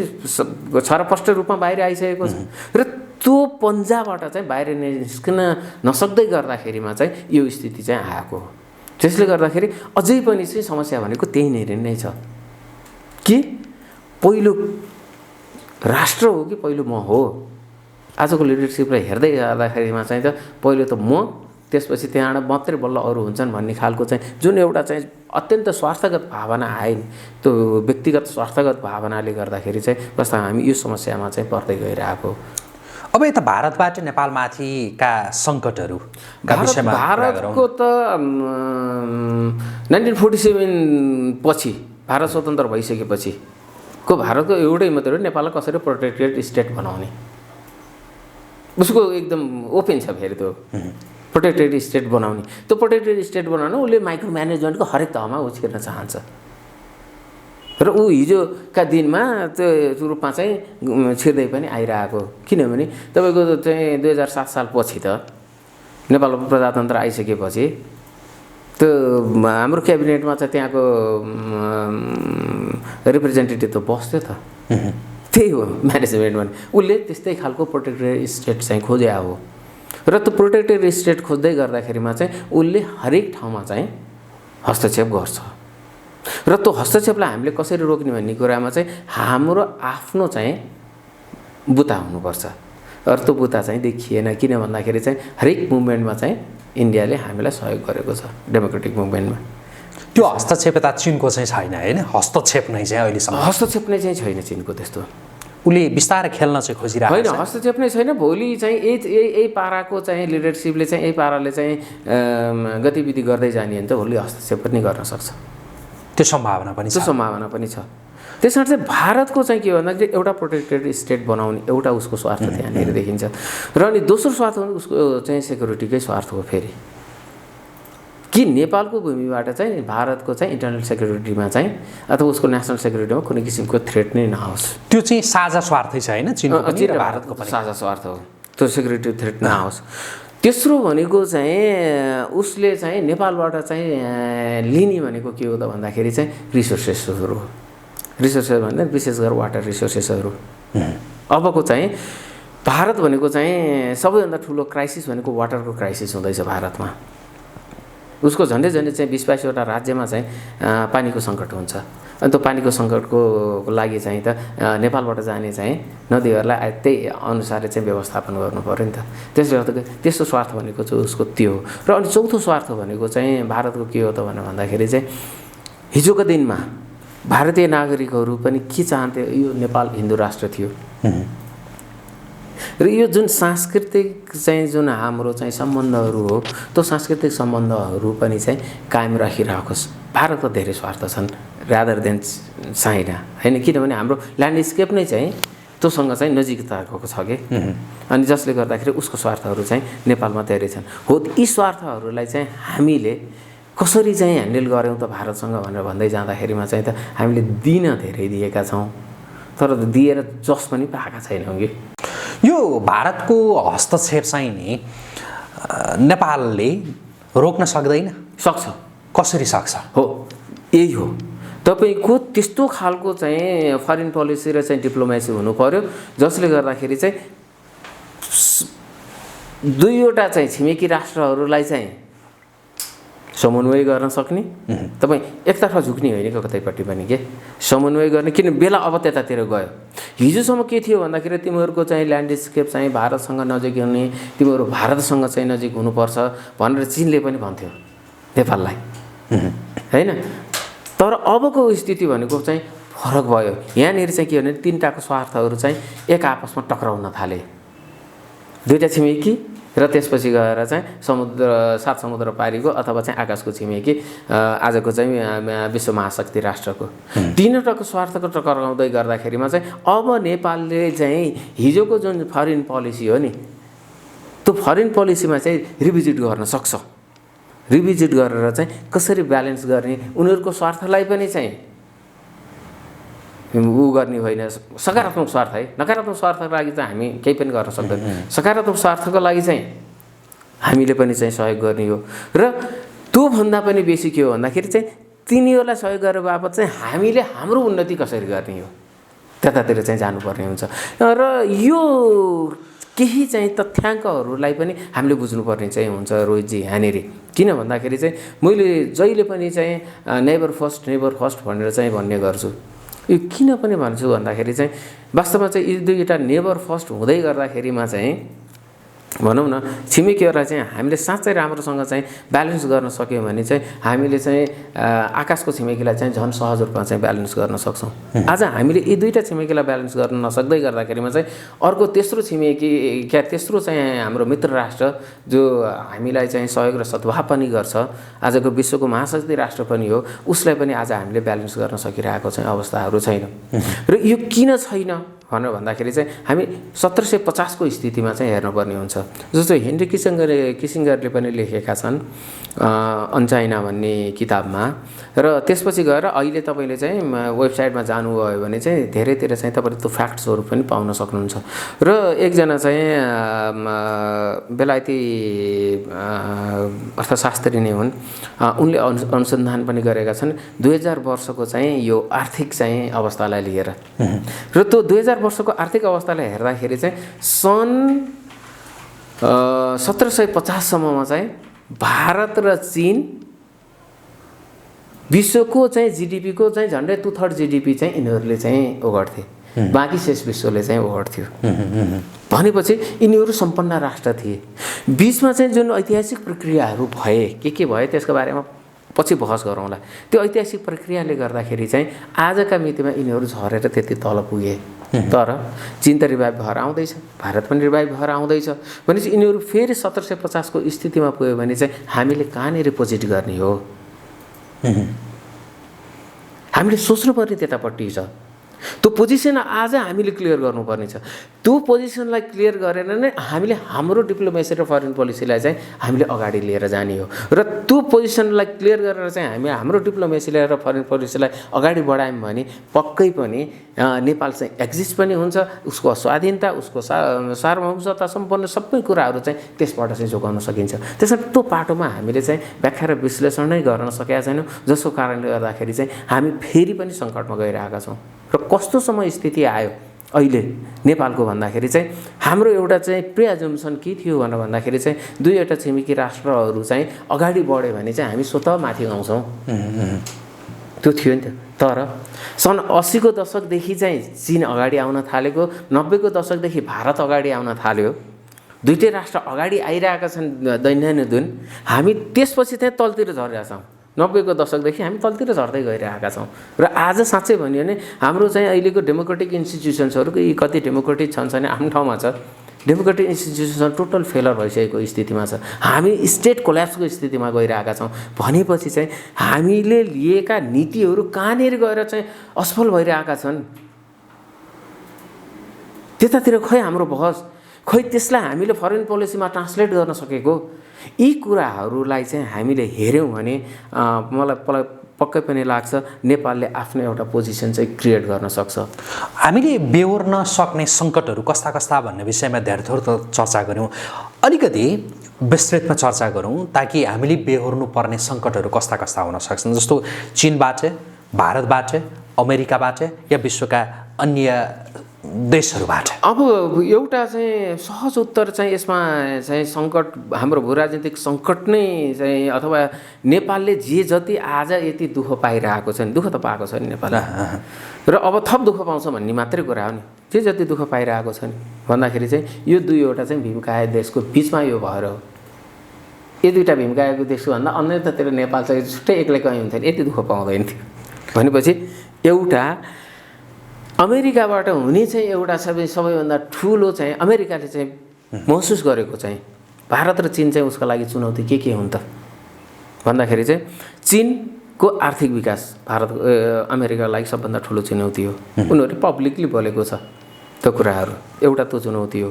छरपष्ट रूपमा बाहिर आइसकेको छ। र त्यो पन्जाबाट चाहिँ बाहिर निस्किन नसक्दै गर्दाखेरिमा चाहिँ यो स्थिति चाहिँ आएको हो। त्यसले गर्दाखेरि अझै पनि चाहिँ समस्या भनेको त्यही नै छ कि पहिलो राष्ट्र हो कि पहिलो म हो। आजको लिडरसिपलाई हेर्दै जाँदाखेरिमा चाहिँ त पहिलो त म त्यसपछि त्यहाँबाट मात्रै बल्ल अरू हुन्छन् भन्ने खालको चाहिँ जुन एउटा चाहिँ अत्यन्त स्वार्थगत भावना आयो नि, त्यो व्यक्तिगत स्वार्थगत भावनाले गर्दाखेरि चाहिँ वास्तवमा हामी यो समस्यामा चाहिँ पर्दै गइरहेको। अब यता भारतबाट नेपालमाथिका सङ्कटहरूका विषयमा भारतको त 1947 पछि भारत स्वतन्त्र भइसकेपछि को भारतको एउटै मात्रै हो, नेपाललाई कसरी प्रोटेक्टेड स्टेट बनाउने। उसको एकदम ओपन छ फेरि त्यो प्रोटेक्टेड स्टेट बनाउने। त्यो प्रोटेक्टेड स्टेट बनाउन उसले माइक्रो म्यानेजमेन्टको हरेक तहमा उछिर्न चाहन्छ र ऊ हिजोका दिनमा त्यो रूपमा चाहिँ छिर्दै पनि आइरहेको। किनभने तपाईँको चाहिँ 2007 साल पछि त नेपालमा प्रजातन्त्र आइसकेपछि त्यो हाम्रो क्याबिनेटमा चाहिँ त्यहाँको रिप्रेजेन्टेटिभ त बस्थ्यो त। त्यही हो म्यानेजमेन्ट भने। उसले त्यस्तै खालको प्रोटेक्टेड स्टेट चाहिँ खोजे हो र त्यो प्रोटेक्टेड स्टेट खोज्दै गर्दाखेरिमा चाहिँ उसले हरेक ठाउँमा चाहिँ हस्तक्षेप गर्छ र त्यो हस्तक्षेपलाई हामीले कसरी रोक्ने भन्ने कुरामा चाहिँ हाम्रो आफ्नो चाहिँ बुता हुनुपर्छ। र त्यो बुता चाहिँ देखिएन। किन भन्दाखेरि चाहिँ हरेक मुभमेन्टमा चाहिँ इन्डियाले हामीलाई सहयोग गरेको छ, डेमोक्रेटिक मुभमेन्टमा। त्यो हस्तक्षेप यता चिनको चाहिँ छैन होइन, हस्तक्षेप नै चाहिँ अहिलेसम्म हस्तक्षेप नै चाहिँ छैन चिनको। त्यस्तो उसले बिस्तारै खेल्न चाहिँ खोजिरहेको होइन, हस्तक्षेप नै छैन। भोलि चाहिँ यही पाराको चाहिँ लिडरसिपले चाहिँ यही पाराले चाहिँ गतिविधि गर्दै जाने भने त भोलि हस्तक्षेप पनि गर्न सक्छ। त्यो सम्भावना पनि छ। त्यो सम्भावना पनि छ। त्यसमा चाहिँ भारतको चाहिँ के भन्दाखेरि एउटा प्रोटेक्टेड स्टेट बनाउने एउटा उसको स्वार्थ त्यहाँनिर देखिन्छ र अनि दोस्रो स्वार्थ उसको चाहिँ सेक्युरिटीकै स्वार्थ हो फेरि कि नेपालको भूमिबाट चाहिँ भारतको चाहिँ इन्टरनल सेक्युरिटीमा चाहिँ अथवा उसको नेसनल सेक्युरिटीमा कुनै किसिमको थ्रेट नै नआओस्। त्यो चाहिँ साझा स्वार्थै छ होइन, चिनको पनि र भारतको पनि साझा स्वार्थ हो। त्यो सेक्युरिटी थ्रेट नआओस्। तेस्रो भनेको चाहिँ उसले चाहिँ नेपालबाट चाहिँ लिने भनेको के हो त भन्दाखेरि चाहिँ रिसोर्सेसहरू हो। रिसोर्सेस भन्दा विशेष गरेर वाटर रिसोर्सेसहरू। अबको चाहिँ भारत भनेको चाहिँ सबैभन्दा ठुलो क्राइसिस भनेको वाटरको क्राइसिस हुँदैछ भारतमा। उसको झन्डै चाहिँ 20-22वटा राज्यमा चाहिँ पानीको सङ्कट हुन्छ। अनि त्यो पानीको सङ्कटको लागि चाहिँ त नेपालबाट जाने चाहिँ नदीहरूलाई त्यही अनुसारले चाहिँ व्यवस्थापन गर्नु पऱ्यो नि त। त्यसले गर्दा त्यस्तो स्वार्थ भनेको चाहिँ उसको त्यो हो। र अनि चौथो स्वार्थ भनेको चाहिँ भारतको के हो त भन्दाखेरि चाहिँ हिजोको दिनमा भारतीय नागरिकहरू पनि के चाहन्थे, यो नेपाल हिन्दू राष्ट्र थियो र यो जुन सांस्कृतिक चाहिँ जुन हाम्रो चाहिँ सम्बन्धहरू हो त्यो सांस्कृतिक सम्बन्धहरू पनि चाहिँ कायम राखिराखोस्। भारतको धेरै स्वार्थ छन् रादर देन चाइना होइन। किनभने हाम्रो ल्यान्डस्केप नै चाहिँ त्योसँग चाहिँ नजिकताको छ कि अनि जसले गर्दाखेरि उसको स्वार्थहरू चाहिँ नेपालमा धेरै छन्। हो यी स्वार्थहरूलाई चाहिँ हामीले कसरी चाहिँ ह्यान्डल गऱ्यौँ त भारतसँग भनेर भन्दै जाँदाखेरिमा चाहिँ त हामीले दिन धेरै दिएका छौँ तर दिएर जस पनि पाएका छैनौँ कि। यो भारतको हस्तक्षेप चाहिँ नि नेपालले रोक्न सक्दैन? सक्छ। कसरी सक्छ? हो यही हो तपाईँको त्यस्तो खालको चाहिँ फरेन पोलिसी र चाहिँ डिप्लोमेसी हुनु पर्यो जसले गर्दाखेरि चाहिँ दुईवटा चाहिँ छिमेकी राष्ट्रहरूलाई चाहिँ समन्वय गर्न सक्ने। तपाईँ एकतर्फा झुक्ने होइन कि कतैपट्टि पनि के समन्वय गर्ने। किन बेला अब त्यतातिर गयो। हिजोसम्म के थियो भन्दाखेरि तिमीहरूको चाहिँ ल्यान्डस्केप चाहिँ भारतसँग नजिक हुने, तिमीहरू भारतसँग चाहिँ नजिक हुनुपर्छ भनेर चिनले पनि भन्थ्यो नेपाललाई होइन। तर अबको स्थिति भनेको चाहिँ फरक भयो। यहाँनिर चाहिँ के भने तिनवटाको स्वार्थहरू चाहिँ एक आपसमा टक्राउन थाले। दुईवटा छिमेकी र त्यसपछि गएर चाहिँ सात समुद्र पारीको अथवा चाहिँ आकाशको छिमेकी आजको चाहिँ विश्व महाशक्ति राष्ट्रको तीनवटाको स्वार्थको टक्राउँदै गर्दाखेरिमा चाहिँ अब नेपालले चाहिँ हिजोको जुन फरेन पोलिसी हो नि त्यो फरेन पोलिसीमा चाहिँ रिभिजिट गर्न सक्छ। रिभिजिट गरेर चाहिँ कसरी ब्यालेन्स गर्ने, उनीहरूको स्वार्थलाई पनि चाहिँ ऊ गर्ने होइन। सकारात्मक स्वार्थ है, नकारात्मक स्वार्थको लागि चाहिँ हामी केही पनि गर्न सक्दैनौँ। सकारात्मक स्वार्थको लागि चाहिँ हामीले पनि चाहिँ सहयोग गर्ने हो र त्योभन्दा पनि बेसी के हो भन्दाखेरि चाहिँ तिनीहरूलाई सहयोग गरेर बापत चाहिँ हामीले हाम्रो उन्नति कसरी गर्ने हो त्यतातिर चाहिँ जानुपर्ने हुन्छ। र यो केही चाहिँ तथ्याङ्कहरूलाई पनि हामीले बुझ्नुपर्ने चाहिँ हुन्छ रोहितजी यहाँनिर। किन भन्दाखेरि चाहिँ मैले जहिले पनि चाहिँ नेबर फर्स्ट भनेर चाहिँ भन्ने गर्छु। यो किन पनि भन्छु भन्दाखेरि चाहिँ वास्तवमा चाहिँ यी दुईवटा नेबर फर्स्ट हुँदै गर्दाखेरिमा चाहिँ भनौँ न छिमेकीहरूलाई चाहिँ हामीले साँच्चै राम्रोसँग चाहिँ ब्यालेन्स गर्न सक्यौँ भने चाहिँ हामीले चाहिँ आकाशको छिमेकीलाई चाहिँ झन् सहज रूपमा चाहिँ ब्यालेन्स गर्न सक्छौँ। आज हामीले यी दुईवटा छिमेकीलाई ब्यालेन्स गर्न नसक्दै गर्दाखेरिमा चाहिँ अर्को तेस्रो छिमेकी क्या तेस्रो चाहिँ हाम्रो मित्र राष्ट्र जो हामीलाई चाहिँ सहयोग र सद्भाव पनि गर्छ, आजको विश्वको महाशक्ति राष्ट्र पनि हो, उसलाई पनि आज हामीले ब्यालेन्स गर्न सकिरहेको चाहिँ अवस्थाहरू छैन। र यो किन छैन भनेर भन्दाखेरि चाहिँ हामी 1750 को स्थितिमा चाहिँ हेर्नुपर्ने हुन्छ। जस्तो हेनरी किसिङ्गरले पनि लेखेका छन् अनचाइना भन्ने किताबमा। र त्यसपछि गएर अहिले तपाईँले चाहिँ वेबसाइटमा जानुभयो भने चाहिँ धेरैतिर चाहिँ तपाईँले त्यो फ्याक्ट्सहरू पनि पाउन सक्नुहुन्छ। र एकजना चाहिँ बेलायती अर्थशास्त्री नै हुन्, उनले अनुसन्धान पनि गरेका छन् 2000 वर्षको चाहिँ यो आर्थिक चाहिँ अवस्थालाई लिएर। र त्यो 2000 वर्षको आर्थिक अवस्थालाई हेर्दाखेरि चाहिँ सन् 1750 सम्ममा चाहिँ भारत र चीन विश्वको चाहिँ जीडीपीको चाहिँ झन्डै 2/3 जीडीपी चाहिँ यिनीहरूले चाहिँ ओगट्थे, बाँकी शेष विश्वले चाहिँ ओगट्थ्यो। भनेपछि यिनीहरू सम्पन्न राष्ट्र थिए। बीचमा चाहिँ जुन ऐतिहासिक प्रक्रियाहरू भए के भए त्यसको बारेमा पछि बहस गरौँला। त्यो ऐतिहासिक प्रक्रियाले गर्दाखेरि चाहिँ आजका मितिमा यिनीहरू झरेर त्यति तल पुगे। तर चीन त रिभाइभ भएर आउँदैछ, भारत पनि रिभाइभ भएर आउँदैछ। भनेपछि यिनीहरू फेरि 1750 को स्थितिमा पुग्यो भने चाहिँ हामीले कहाँनिर पोजिट गर्ने हो, हामीले सोच्नुपर्ने त्यतापट्टि छ। त्यो पोजिसन आज हामीले क्लियर गर्नुपर्ने छ। त्यो पोजिसनलाई क्लियर गरेर नै हामीले हाम्रो डिप्लोमेसी र फरेन पोलिसीलाई चाहिँ हामीले अगाडि लिएर जाने हो। र त्यो पोजिसनलाई क्लियर गरेर चाहिँ हामी हाम्रो डिप्लोमेसीलाई र फरेन पोलिसीलाई अगाडि बढायौँ भने पक्कै पनि नेपाल चाहिँ एक्जिस्ट पनि हुन्छ, उसको स्वाधीनता, उसको सार्वभौमता सम्पन्न सबै कुराहरू चाहिँ त्यसबाट चाहिँ जोगाउन सकिन्छ। त्यसैले त्यो पाटोमा हामीले चाहिँ व्याख्या र विश्लेषण नै गर्न सकेका छैनौँ, जसको कारणले गर्दाखेरि चाहिँ हामी फेरि पनि सङ्कटमा गइरहेका छौँ। र कस्तोसम्म स्थिति आयो अहिले नेपालको भन्दाखेरि चाहिँ हाम्रो एउटा चाहिँ प्रिअजम्सन के थियो भनेर भन्दाखेरि चाहिँ दुईवटा छिमेकी राष्ट्रहरू चाहिँ अगाडि बढ्यो भने चाहिँ हामी स्वतः माथि आउँछौँ, त्यो थियो नि त। तर सन् 80 को दशकदेखि चाहिँ चीन अगाडि आउन थालेको, 90 को दशकदेखि भारत अगाडि आउन थाल्यो, दुईटै राष्ट्र अगाडि आइरहेका छन् दैनन्दिन। हामी त्यसपछि चाहिँ तलतिर झरेका छौँ। 90 को दशकदेखि हामी तलतिर झर्दै गइरहेका छौँ। र आज साँच्चै भन्यो भने हाम्रो चाहिँ अहिलेको डेमोक्रेटिक इन्स्टिट्युसन्सहरू कति डेमोक्रेटिक छन् छैन आफ्नो ठाउँमा छ, डेमोक्रेटिक इन्स्टिट्युसन टोटल फेलर भइसकेको स्थितिमा छ। हामी स्टेट कोल्याप्सको स्थितिमा गइरहेका छौँ। भनेपछि चाहिँ हामीले लिएका नीतिहरू कहाँनिर गएर चाहिँ असफल भइरहेका छन्, त्यतातिर खै हाम्रो बहस, खै त्यसलाई हामीले फरेन पोलिसीमा ट्रान्सलेट गर्न सकेको। यी कुराहरूलाई चाहिँ हामीले हेऱ्यौँ भने मलाई पक्कै पनि लाग्छ नेपालले आफ्नो एउटा पोजिसन चाहिँ क्रिएट गर्न सक्छ। हामीले बेहोर्न सक्ने सङ्कटहरू कस्ता कस्ता भन्ने विषयमा धेरै थोर चर्चा गऱ्यौँ, अलिकति विस्तृतमा चर्चा गरौँ ताकि हामीले बेहोर्नु पर्ने सङ्कटहरू कस्ता कस्ता हुन सक्छन्। जस्तो चीनबाट, भारतबाट, अमेरिकाबाट या विश्वका अन्य देशहरूबाट। अब एउटा चाहिँ सहज उत्तर चाहिँ यसमा चाहिँ सङ्कट हाम्रो भूराजनीतिक सङ्कट नै चाहिँ अथवा नेपालले जे जति आज यति दुःख पाइरहेको छ नि, दुःख त पाएको छ नि नेपालले, र अब थप दुःख पाउँछ भन्ने मात्रै कुरा हो नि। जे जति दुःख पाइरहेको छ नि भन्दाखेरि चाहिँ यो दुईवटा चाहिँ भीमकाय देशको बिचमा यो भएर हो। यो दुईवटा भीमकायको देशको भन्दा अन्यतातिर नेपाल चाहिँ छुट्टै एक्लै कहीँ हुन्थ्यो, यति दुःख पाउँदैन थियो। भनेपछि एउटा अमेरिकाबाट हुने चाहिँ एउटा सबैभन्दा ठुलो चाहिँ अमेरिकाले चाहिँ महसुस गरेको चाहिँ भारत र चीन चाहिँ उसको लागि चुनौती के हुन् त भन्दाखेरि चाहिँ चीनको आर्थिक विकास भारत अमेरिकाको लागि सबभन्दा ठुलो चुनौती हो। उनीहरूले पब्लिकली बोलेको छ त्यो कुराहरू, एउटा त्यो चुनौती हो।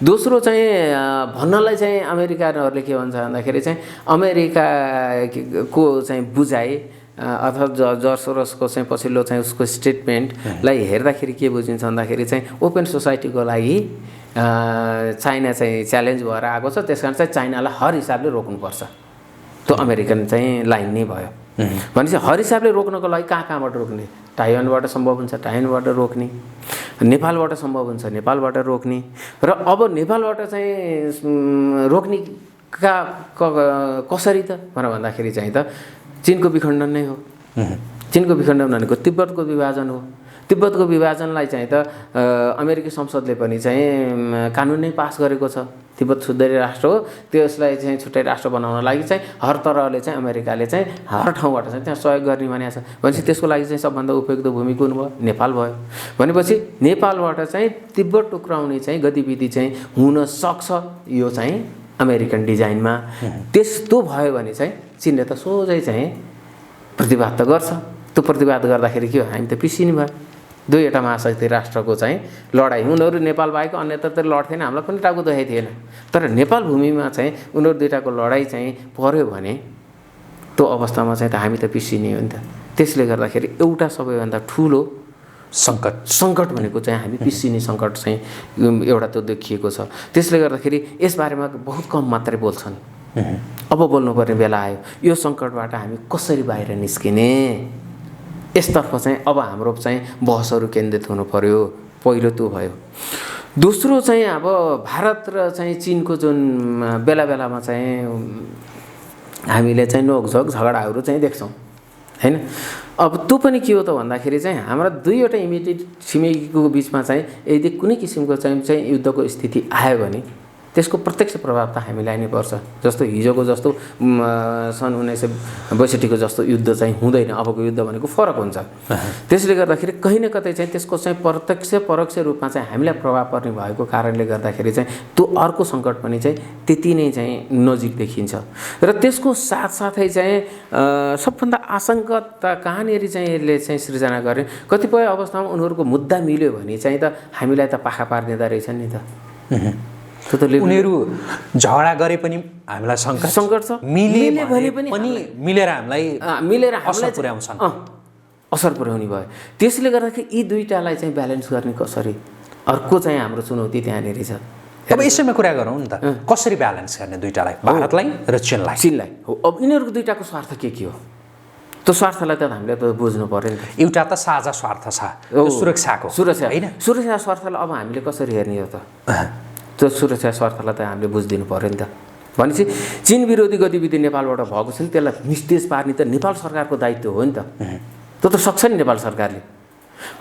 दोस्रो चाहिँ भन्नलाई चाहिँ अमेरिकाहरूले के भन्छ भन्दाखेरि चाहिँ अमेरिकाको चाहिँ बुझाइ अथवा जर्ज सोरोसको चाहिँ पछिल्लो चाहिँ उसको स्टेटमेन्टलाई हेर्दाखेरि के बुझिन्छ भन्दाखेरि चाहिँ ओपन सोसाइटीको लागि चाइना चाहिँ च्यालेन्ज भएर आएको छ, त्यस कारण चाहिँ चाइनालाई हर हिसाबले रोक्नुपर्छ। त्यो अमेरिकन चाहिँ लाइन नै भयो। भनेपछि हर हिसाबले रोक्नको लागि कहाँबाट रोक्ने, ताइवानबाट सम्भव हुन्छ ताइवानबाट रोक्ने, नेपालबाट सम्भव हुन्छ नेपालबाट रोक्ने, र अब नेपालबाट चाहिँ रोक्ने कसरी त भनेर भन्दाखेरि चाहिँ त चीनको विखण्डन नै हो। चीनको विखण्डन भनेको तिब्बतको विभाजन हो। तिब्बतको विभाजनलाई चाहिँ त अमेरिकी संसदले पनि चाहिँ कानुन नै पास गरेको छ। तिब्बत सुधारी राष्ट्र हो, त्यसलाई चाहिँ छुट्टै राष्ट्र बनाउन लागि चाहिँ हर तरहले चाहिँ अमेरिकाले चाहिँ हर ठाउँबाट चाहिँ त्यहाँ सहयोग गर्ने भनेको छ। भनेपछि त्यसको लागि चाहिँ सबभन्दा उपयुक्त भूमि कुन भयो? नेपाल भयो। भनेपछि नेपालबाट चाहिँ तिब्बत टुक्राउने चाहिँ गतिविधि चाहिँ हुन सक्छ, यो चाहिँ अमेरिकन डिजाइनमा। त्यस्तो भयो भने चाहिँ चिनले त सोझै चाहिँ प्रतिवाद त गर्छ। त्यो प्रतिवाद गर्दाखेरि के हो? हामी त पिसिने भयो। दुईवटा महाशक्ति राष्ट्रको चाहिँ लडाइँ, उनीहरू नेपाल बाहेक अन्यत्र त लड्थेन, हामीलाई पनि टाउको दुखाइ थिएन। तर नेपाल भूमिमा चाहिँ उनीहरू दुईवटाको लडाइँ चाहिँ पर्यो भने त्यो अवस्थामा चाहिँ त हामी त पिसिने हो नि त। त्यसले गर्दाखेरि एउटा सबैभन्दा ठुलो सङ्कट भनेको चाहिँ हामी पिसिने सङ्कट चाहिँ एउटा त्यो देखिएको छ। त्यसले गर्दाखेरि यसबारेमा बहुत कम मात्रै बोल्छन्। अब बोल्नुपर्ने बेला आयो, यो सङ्कटबाट हामी कसरी बाहिर निस्किने, यसतर्फ चाहिँ अब हाम्रो चाहिँ बहसहरू केन्द्रित हुनु पर्यो। पहिलो त्यो भयो। दोस्रो चाहिँ अब भारत र चाहिँ चिनको जुन बेला बेलामा चाहिँ हामीले चाहिँ नोकझोक झगडाहरू चाहिँ देख्छौँ हैन। अब त्यो पनि के हो त भन्दाखेरि चाहिँ हाम्रा दुईवटा इमिडिएट छिमेकीको बिचमा चाहिँ यदि कुनै किसिमको चाहिँ युद्धको स्थिति आयो भने त्यसको प्रत्यक्ष प्रभाव त हामीलाई नै पर्छ। जस्तो हिजोको जस्तो सन् 1962को जस्तो युद्ध चाहिँ हुँदैन। अबको युद्ध भनेको फरक हुन्छ। त्यसले गर्दाखेरि कहीँ न कतै चाहिँ त्यसको चाहिँ प्रत्यक्ष परोक्ष रूपमा चाहिँ हामीलाई प्रभाव पर्ने भएको कारणले गर्दाखेरि चाहिँ त्यो अर्को सङ्कट पनि चाहिँ त्यति नै चाहिँ नजिक देखिन्छ। र त्यसको साथसाथै चाहिँ सबभन्दा आशंका त कहाँनिर चाहिँ यसले चाहिँ सृजना गर्ने, कतिपय अवस्थामा उनीहरूको मुद्दा मिल्यो भने चाहिँ त हामीलाई त पाखा पार्ने रहेछन् नि त। उनीहरू झगडा गरे पनि हामीलाई सङ्कट छ, मिले भने पनि मिलेर असर पुर्याउँछन्, असर पुर्याउने भयो। त्यसले गर्दाखेरि यी दुईटालाई चाहिँ ब्यालेन्स गर्ने कसरी, अर्को चाहिँ हाम्रो चुनौती त्यहाँनिर छ। अब यसैमा कुरा गरौँ नि त, कसरी ब्यालेन्स गर्ने दुईटालाई, भारतलाई र चीनलाई हो। अब यिनीहरूको दुईटाको स्वार्थ के हो, त्यो स्वार्थलाई त हामीले त बुझ्नु पर्यो नि त। एउटा त साझा स्वार्थ छ, सुरक्षा होइन, सुरक्षा स्वार्थलाई अब हामीले कसरी हेर्ने हो त? त्यो सुरक्षा स्वार्थलाई त हामीले बुझिदिनु पर्यो नि त। भनेपछि चीन विरोधी गतिविधि नेपालबाट भएको छ नि, त्यसलाई निस्तेज पार्ने त नेपाल सरकारको दायित्व हो नि त। त्यो त सक्छ नि नेपाल सरकारले।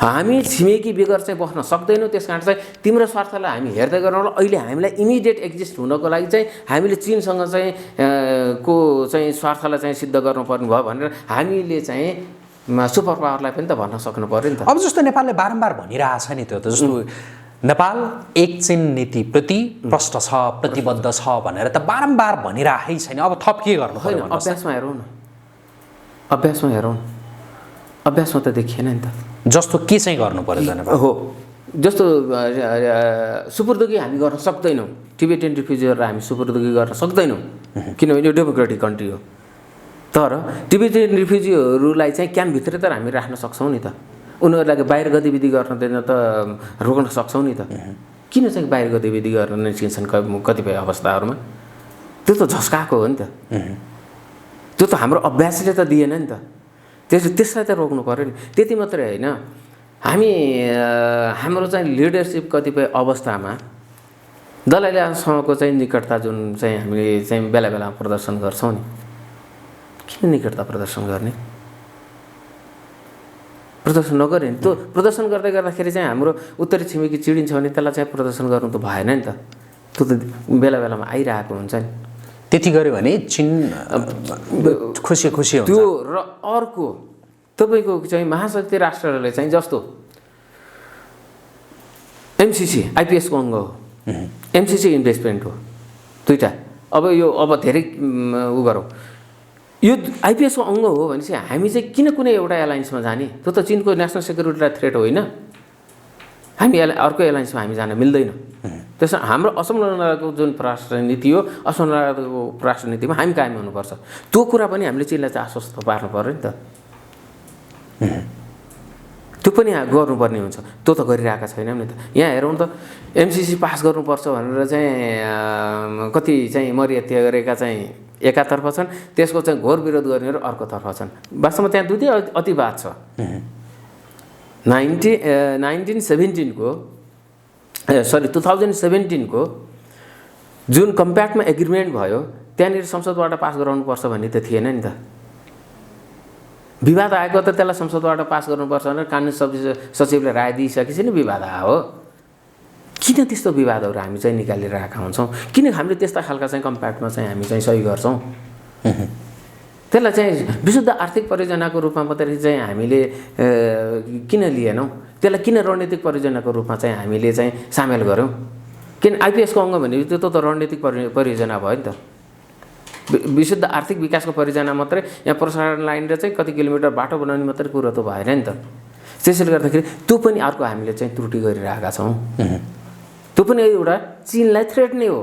हामी छिमेकी बेगर चाहिँ बस्न सक्दैनौँ, त्यस कारण चाहिँ तिम्रो स्वार्थलाई हामी हेर्दै गरौँला। अहिले हामीलाई इमिडिएट एक्जिस्ट हुनको लागि चाहिँ हामीले चीनसँग चाहिँ को चाहिँ स्वार्थलाई चाहिँ सिद्ध गर्नुपर्ने भयो भनेर हामीले चाहिँ सुपर पावरलाई पनि त भन्न सक्नु पर्यो नि त। अब जस्तो नेपालले बारम्बार भनिरहेछ नि, त्यो त जस्तो नेपाल एक चीन नीतिप्रति प्रष्ट छ, प्रतिबद्ध छ भनेर त बारम्बार भनिरहेकै छैन। अब थप के गर्नु पर्यो? अभ्यासमा हेरौँ न, अभ्यासमा त देखिएन नि त। जस्तो के चाहिँ गर्नु पर्यो त नेपाल? हो, जस्तो सुपुर्दगी हामी गर्न सक्दैनौँ, टिबेटियन रिफ्युजीहरूलाई हामी सुपुर्दगी गर्न सक्दैनौँ किनभने यो डेमोक्रेटिक कन्ट्री हो। तर टिबेटियन रिफ्युजीहरूलाई चाहिँ क्याम्पभित्रै त हामी राख्न सक्छौँ नि त। उनीहरूलाई बाहिर गतिविधि गर्न दिन त रोक्न सक्छौँ नि त। किन चाहिँ बाहिर गतिविधि गर्न निस्किन्छन् कतिपय अवस्थाहरूमा? त्यो त झस्काएको हो नि त। त्यो त हाम्रो अभ्यासले त दिएन नि त। त्यसलाई त रोक्नु पर्यो नि। त्यति मात्रै होइन, हामी हाम्रो चाहिँ लिडरसिप कतिपय अवस्थामा दलाइ लामासँगको चाहिँ निकटता जुन चाहिँ हामीले चाहिँ बेला बेलामा प्रदर्शन गर्छौँ नि, किन निकटता प्रदर्शन गर्ने? प्रदर्शन नगरे नि, त्यो प्रदर्शन गर्दै गर्दाखेरि चाहिँ हाम्रो उत्तरी छिमेकी चिडिन्छ भने त्यसलाई चाहिँ प्रदर्शन गर्नु त भएन नि त। त्यो त बेला बेलामा आइरहेको हुन्छ नि। त्यति गऱ्यो भने चीन खुसी हुन्छ। त्यो र अर्को तपाईँको चाहिँ महाशक्ति राष्ट्रहरूले चाहिँ जस्तो एमसिसी आइपिएसको अङ्ग हो, एमसिसी इन्भेस्टमेन्ट हो, दुईवटा। अब धेरै उ गरौँ, यो आइपिएसको अङ्ग हो भनेपछि हामी चाहिँ किन कुनै एउटा एलायन्समा जाने? त्यो त चिनको नेसनल सेक्युरिटीलाई थ्रेट होइन। हामी अर्को एलायन्समा हामी जान मिल्दैन। त्यसमा हाम्रो असंलग्नताको जुन परराष्ट्र नीति हो, असंलग्नताको परराष्ट्र नीतिमा हामी कायम हुनुपर्छ। त्यो कुरा पनि हामीले चीनलाई चाहिँ आश्वस्त पार्नु पर्यो नि त। त्यो पनि गर्नुपर्ने हुन्छ। त्यो त गरिरहेका छैनौँ नि त। यहाँ हेरौँ त, एमसिसी पास गर्नुपर्छ भनेर चाहिँ कति चाहिँ मर्यादा गरेका चाहिँ एकातर्फ छन्, त्यसको चाहिँ घोर विरोध गर्नेहरू अर्कोतर्फ छन्। वास्तवमा त्यहाँ दुईटै अतिवाद छ। 2017 को जुन कम्प्याक्टमा एग्रिमेन्ट भयो त्यहाँनिर संसदबाट पास गराउनुपर्छ भन्ने त थिएन नि त। विवाद आएको त त्यसलाई संसदबाट पास गर्नुपर्छ भनेर कानुन सचिवले राय दिइसकेपछि नि विवाद आयो। किन त्यस्तो विवादहरू हामी चाहिँ निकालिरहेका हुन्छौँ, किन हामीले त्यस्ता खालका चाहिँ कम्प्याक्टमा चाहिँ हामी चाहिँ सही गर्छौँ। त्यसलाई चाहिँ विशुद्ध आर्थिक परियोजनाको रूपमा मात्रै चाहिँ हामीले किन लिएनौँ, त्यसलाई किन रणनीतिक परियोजनाको रूपमा चाहिँ हामीले चाहिँ सामेल गऱ्यौँ। किन आइपिएसको अङ्ग भनेपछि त्यो त रणनीतिक परियोजना भयो नि त। विशुद्ध आर्थिक विकासको परियोजना मात्रै यहाँ प्रसारण लाइन र चाहिँ कति किलोमिटर बाटो बनाउने मात्रै कुरो त भएन नि त। त्यसैले गर्दाखेरि त्यो पनि अर्को हामीले चाहिँ त्रुटि गरिरहेका छौँ। त्यो पनि एउटा चिनलाई थ्रेट नै हो।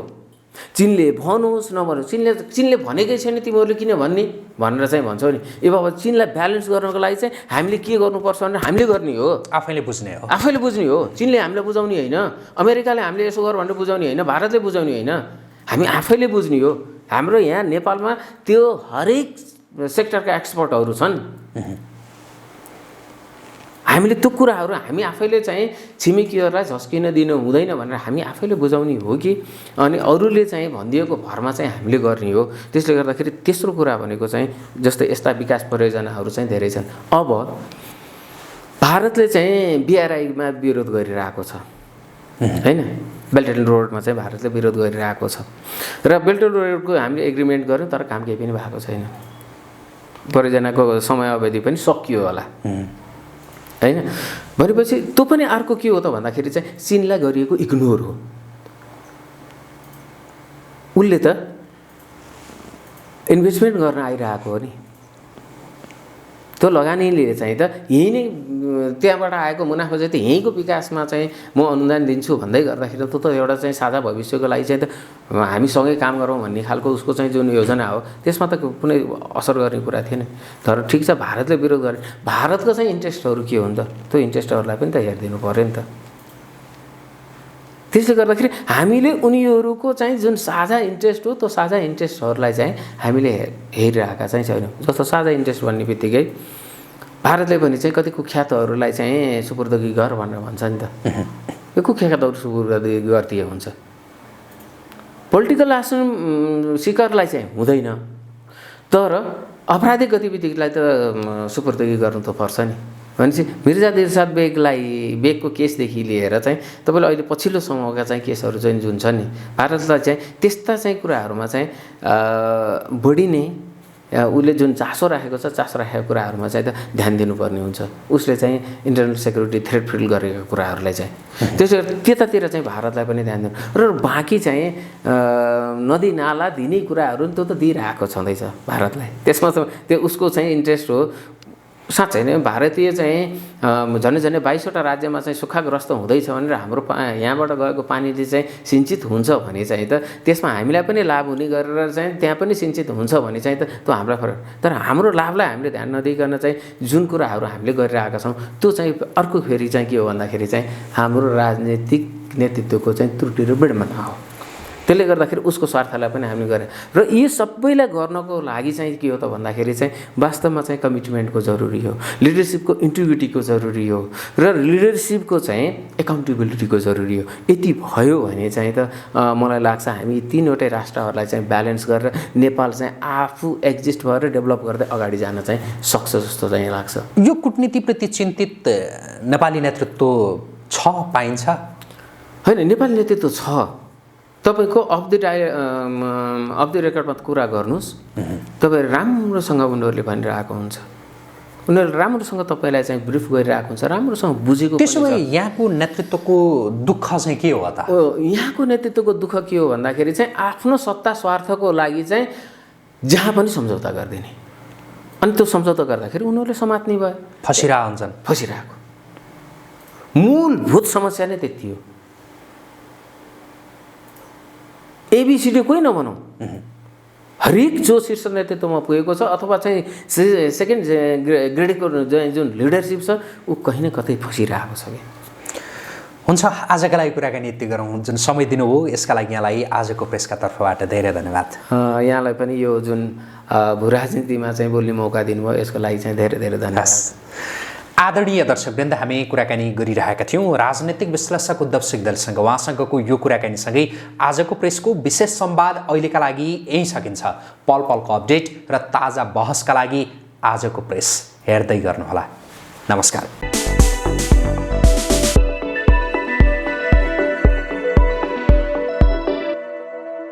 चिनले भनोस् नभनोस्, चिनले भनेकै छैन तिमीहरूले किन भन्ने भनेर चाहिँ भन्छौ नि। ए बाबा, चिनलाई ब्यालेन्स गर्नको लागि चाहिँ हामीले के गर्नुपर्छ भनेर हामीले गर्ने हो, आफैले बुझ्ने हो। चिनले हामीलाई बुझाउने होइन, अमेरिकाले हामीले यसो गर भनेर बुझाउने होइन, भारतले बुझाउने होइन, हामी आफैले बुझ्ने हो। हाम्रो यहाँ नेपालमा त्यो हरेक सेक्टरका एक्सपर्टहरू छन्। हामीले त्यो कुराहरू हामी आफैले चाहिँ छिमेकीहरूलाई झस्किन दिनु हुँदैन भनेर हामी आफैले बुझाउने हो कि अनि अरूले चाहिँ भनिदिएको भरमा चाहिँ हामीले गर्ने हो। त्यसले गर्दाखेरि तेस्रो कुरा भनेको चाहिँ जस्तै यस्ता विकास परियोजनाहरू चाहिँ धेरै छन्। अब भारतले चाहिँ बिआरआईमा विरोध गरिरहेको छ हैन, बेल्ट एन्ड रोडमा चाहिँ भारतले विरोध गरिरहेको छ र बेल्ट एन्ड रोडको हामीले एग्रिमेन्ट गऱ्यौँ, तर काम केही पनि भएको छैन। परियोजनाको समय अवधि पनि सकियो होला हैन। भनेपछि त्यो पनि अर्को के हो त भन्दाखेरि चाहिँ चिनलाई गरिएको इग्नोर हो। उसले त इन्भेस्टमेन्ट गर्न आइरहेको हो नि, त्यो लगानीले चाहिँ त यही नै त्यहाँबाट आएको मुनाफा चाहिँ त यहीँको विकासमा चाहिँ म अनुदान दिन्छु भन्दै गर्दाखेरि त एउटा चाहिँ साझा भविष्यको लागि चाहिँ त हामी सँगै काम गरौँ भन्ने खालको उसको चाहिँ जुन योजना हो त्यसमा त कुनै असर गर्ने कुरा थिएन। तर ठिक छ, भारतले विरोध गरे, भारतको चाहिँ इन्ट्रेस्टहरू के हो नि त, त्यो इन्ट्रेस्टहरूलाई पनि त हेरिदिनु पऱ्यो नि त। त्यसले गर्दाखेरि हामीले उनीहरूको चाहिँ जुन साझा इन्ट्रेस्ट हो त्यो साझा इन्ट्रेस्टहरूलाई चाहिँ हामीले हेरिरहेका चाहिँ छैनौँ। जस्तो साझा इन्ट्रेस्ट भन्ने बित्तिकै भारतले पनि चाहिँ कति कुख्यातहरूलाई चाहिँ सुपुर्दगी गर भनेर भन्छ नि त। यो कुख्यातहरू सुपुर्दगी गर्दिए हुन्छ, पोलिटिकल आसन सिकरलाई चाहिँ हुँदैन, तर आपराधिक गतिविधिलाई त सुपुर्दगी गर्नु त पर्छ नि। भनेपछि मिर्जा दिलसाद बेगको केसदेखि लिएर चाहिँ तपाईँले अहिले पछिल्लो समूहका चाहिँ केसहरू चाहिँ जुन छ नि, भारतलाई चाहिँ त्यस्ता चाहिँ कुराहरूमा चाहिँ बढी नै उसले जुन चासो राखेको छ, चासो राखेको कुराहरूमा चाहिँ त ध्यान दिनुपर्ने हुन्छ। उसले चाहिँ इन्टरनल सेक्युरिटी थ्रेट फिल गरेको कुराहरूलाई चाहिँ त्यसो त्यतातिर चाहिँ भारतलाई पनि ध्यान दिनु र बाँकी चाहिँ नदी नाला दिने कुराहरू त्यो त दिइरहेको छँदैछ भारतलाई। त्यसमा त्यो उसको चाहिँ इन्ट्रेस्ट हो। साँच्चै नै भारतीय चाहिँ झन्डै 22वटा राज्यमा चाहिँ सुक्खाग्रस्त हुँदैछ भनेर हाम्रो यहाँबाट गएको पानीले चाहिँ सिञ्चित हुन्छ भने चाहिँ त त्यसमा हामीलाई पनि लाभ हुने गरेर चाहिँ त्यहाँ पनि सिञ्चित हुन्छ भने चाहिँ त त्यो हामीलाई फरक। तर हाम्रो लाभलाई हामीले ध्यान नदिइकन चाहिँ जुन कुराहरू हामीले गरिरहेका छौँ त्यो चाहिँ अर्को फेरि चाहिँ के हो भन्दाखेरि चाहिँ हाम्रो राजनीतिक नेतृत्वको चाहिँ त्रुटि र विडम्बना हो। त्यसले गर्दाखेरि उसको स्वार्थलाई पनि हामीले गरे र यी सबैलाई गर्नको लागि चाहिँ के हो त भन्दाखेरि चाहिँ वास्तवमा चाहिँ कमिटमेन्टको जरुरी हो, लिडरसिपको इन्टिग्रिटीको जरुरी हो र लिडरसिपको चाहिँ एकाउन्टेबिलिटीको जरुरी हो। यति भयो भने चाहिँ त मलाई लाग्छ हामी तीनवटै राष्ट्रहरूलाई चाहिँ ब्यालेन्स गरेर नेपाल चाहिँ आफू एक्जिस्ट भएर डेभलप गर्दै अगाडि जान चाहिँ सक्छ जस्तो चाहिँ लाग्छ। यो कूटनीतिप्रति चिन्तित नेपाली नेतृत्व छ पाइन्छ? होइन, नेपाली नेतृत्व छ। तपाईँको अफ द रेकर्डमा कुरा गर्नुहोस्, तपाईँ राम्रोसँग उनीहरूले भनिरहेको हुन्छ, उनीहरूले राम्रोसँग तपाईँलाई चाहिँ ब्रिफ गरिरहेको हुन्छ, राम्रोसँग बुझेको। त्यसो भए यहाँको नेतृत्वको दुःख चाहिँ के हो त? यहाँको नेतृत्वको दुःख के हो भन्दाखेरि चाहिँ आफ्नो सत्ता स्वार्थको लागि चाहिँ जहाँ पनि सम्झौता गरिदिने, अनि त्यो सम्झौता गर्दाखेरि उनीहरूले समात्ने भयो, फसिरहेको मूलभूत समस्या नै त्यति हो। एबिसिडी कोही नभनौँ, हरेक जो शीर्ष नेतृत्वमा पुगेको छ अथवा चाहिँ सेकेन्ड ग्रेडको जुन लिडरसिप छ ऊ कहीँ न कतै फसिरहेको छ। हुन्छ, आजका लागि कुराकानी यति गरौँ। जुन समय दिनुभयो यसका लागि यहाँलाई आजको प्रेसका तर्फबाट धेरै धन्यवाद। यहाँलाई पनि यो जुन भू राजनीतिमा चाहिँ बोल्ने मौका दिनुभयो यसको लागि चाहिँ धेरै धेरै धन्यवाद। आदरणीय दर्शकवृन्द, हामी कुराकानी गरिरहेका थियौँ राजनीतिक विश्लेषक उद्धव सिग्दलसँग। उहाँसँगको यो कुराकानीसँगै आजको प्रेसको विशेष संवाद अहिलेका लागि यहीँ सकिन्छ। पल पलको अपडेट र ताजा बहसका लागि आजको प्रेस हेर्दै गर्नुहोला। नमस्कार।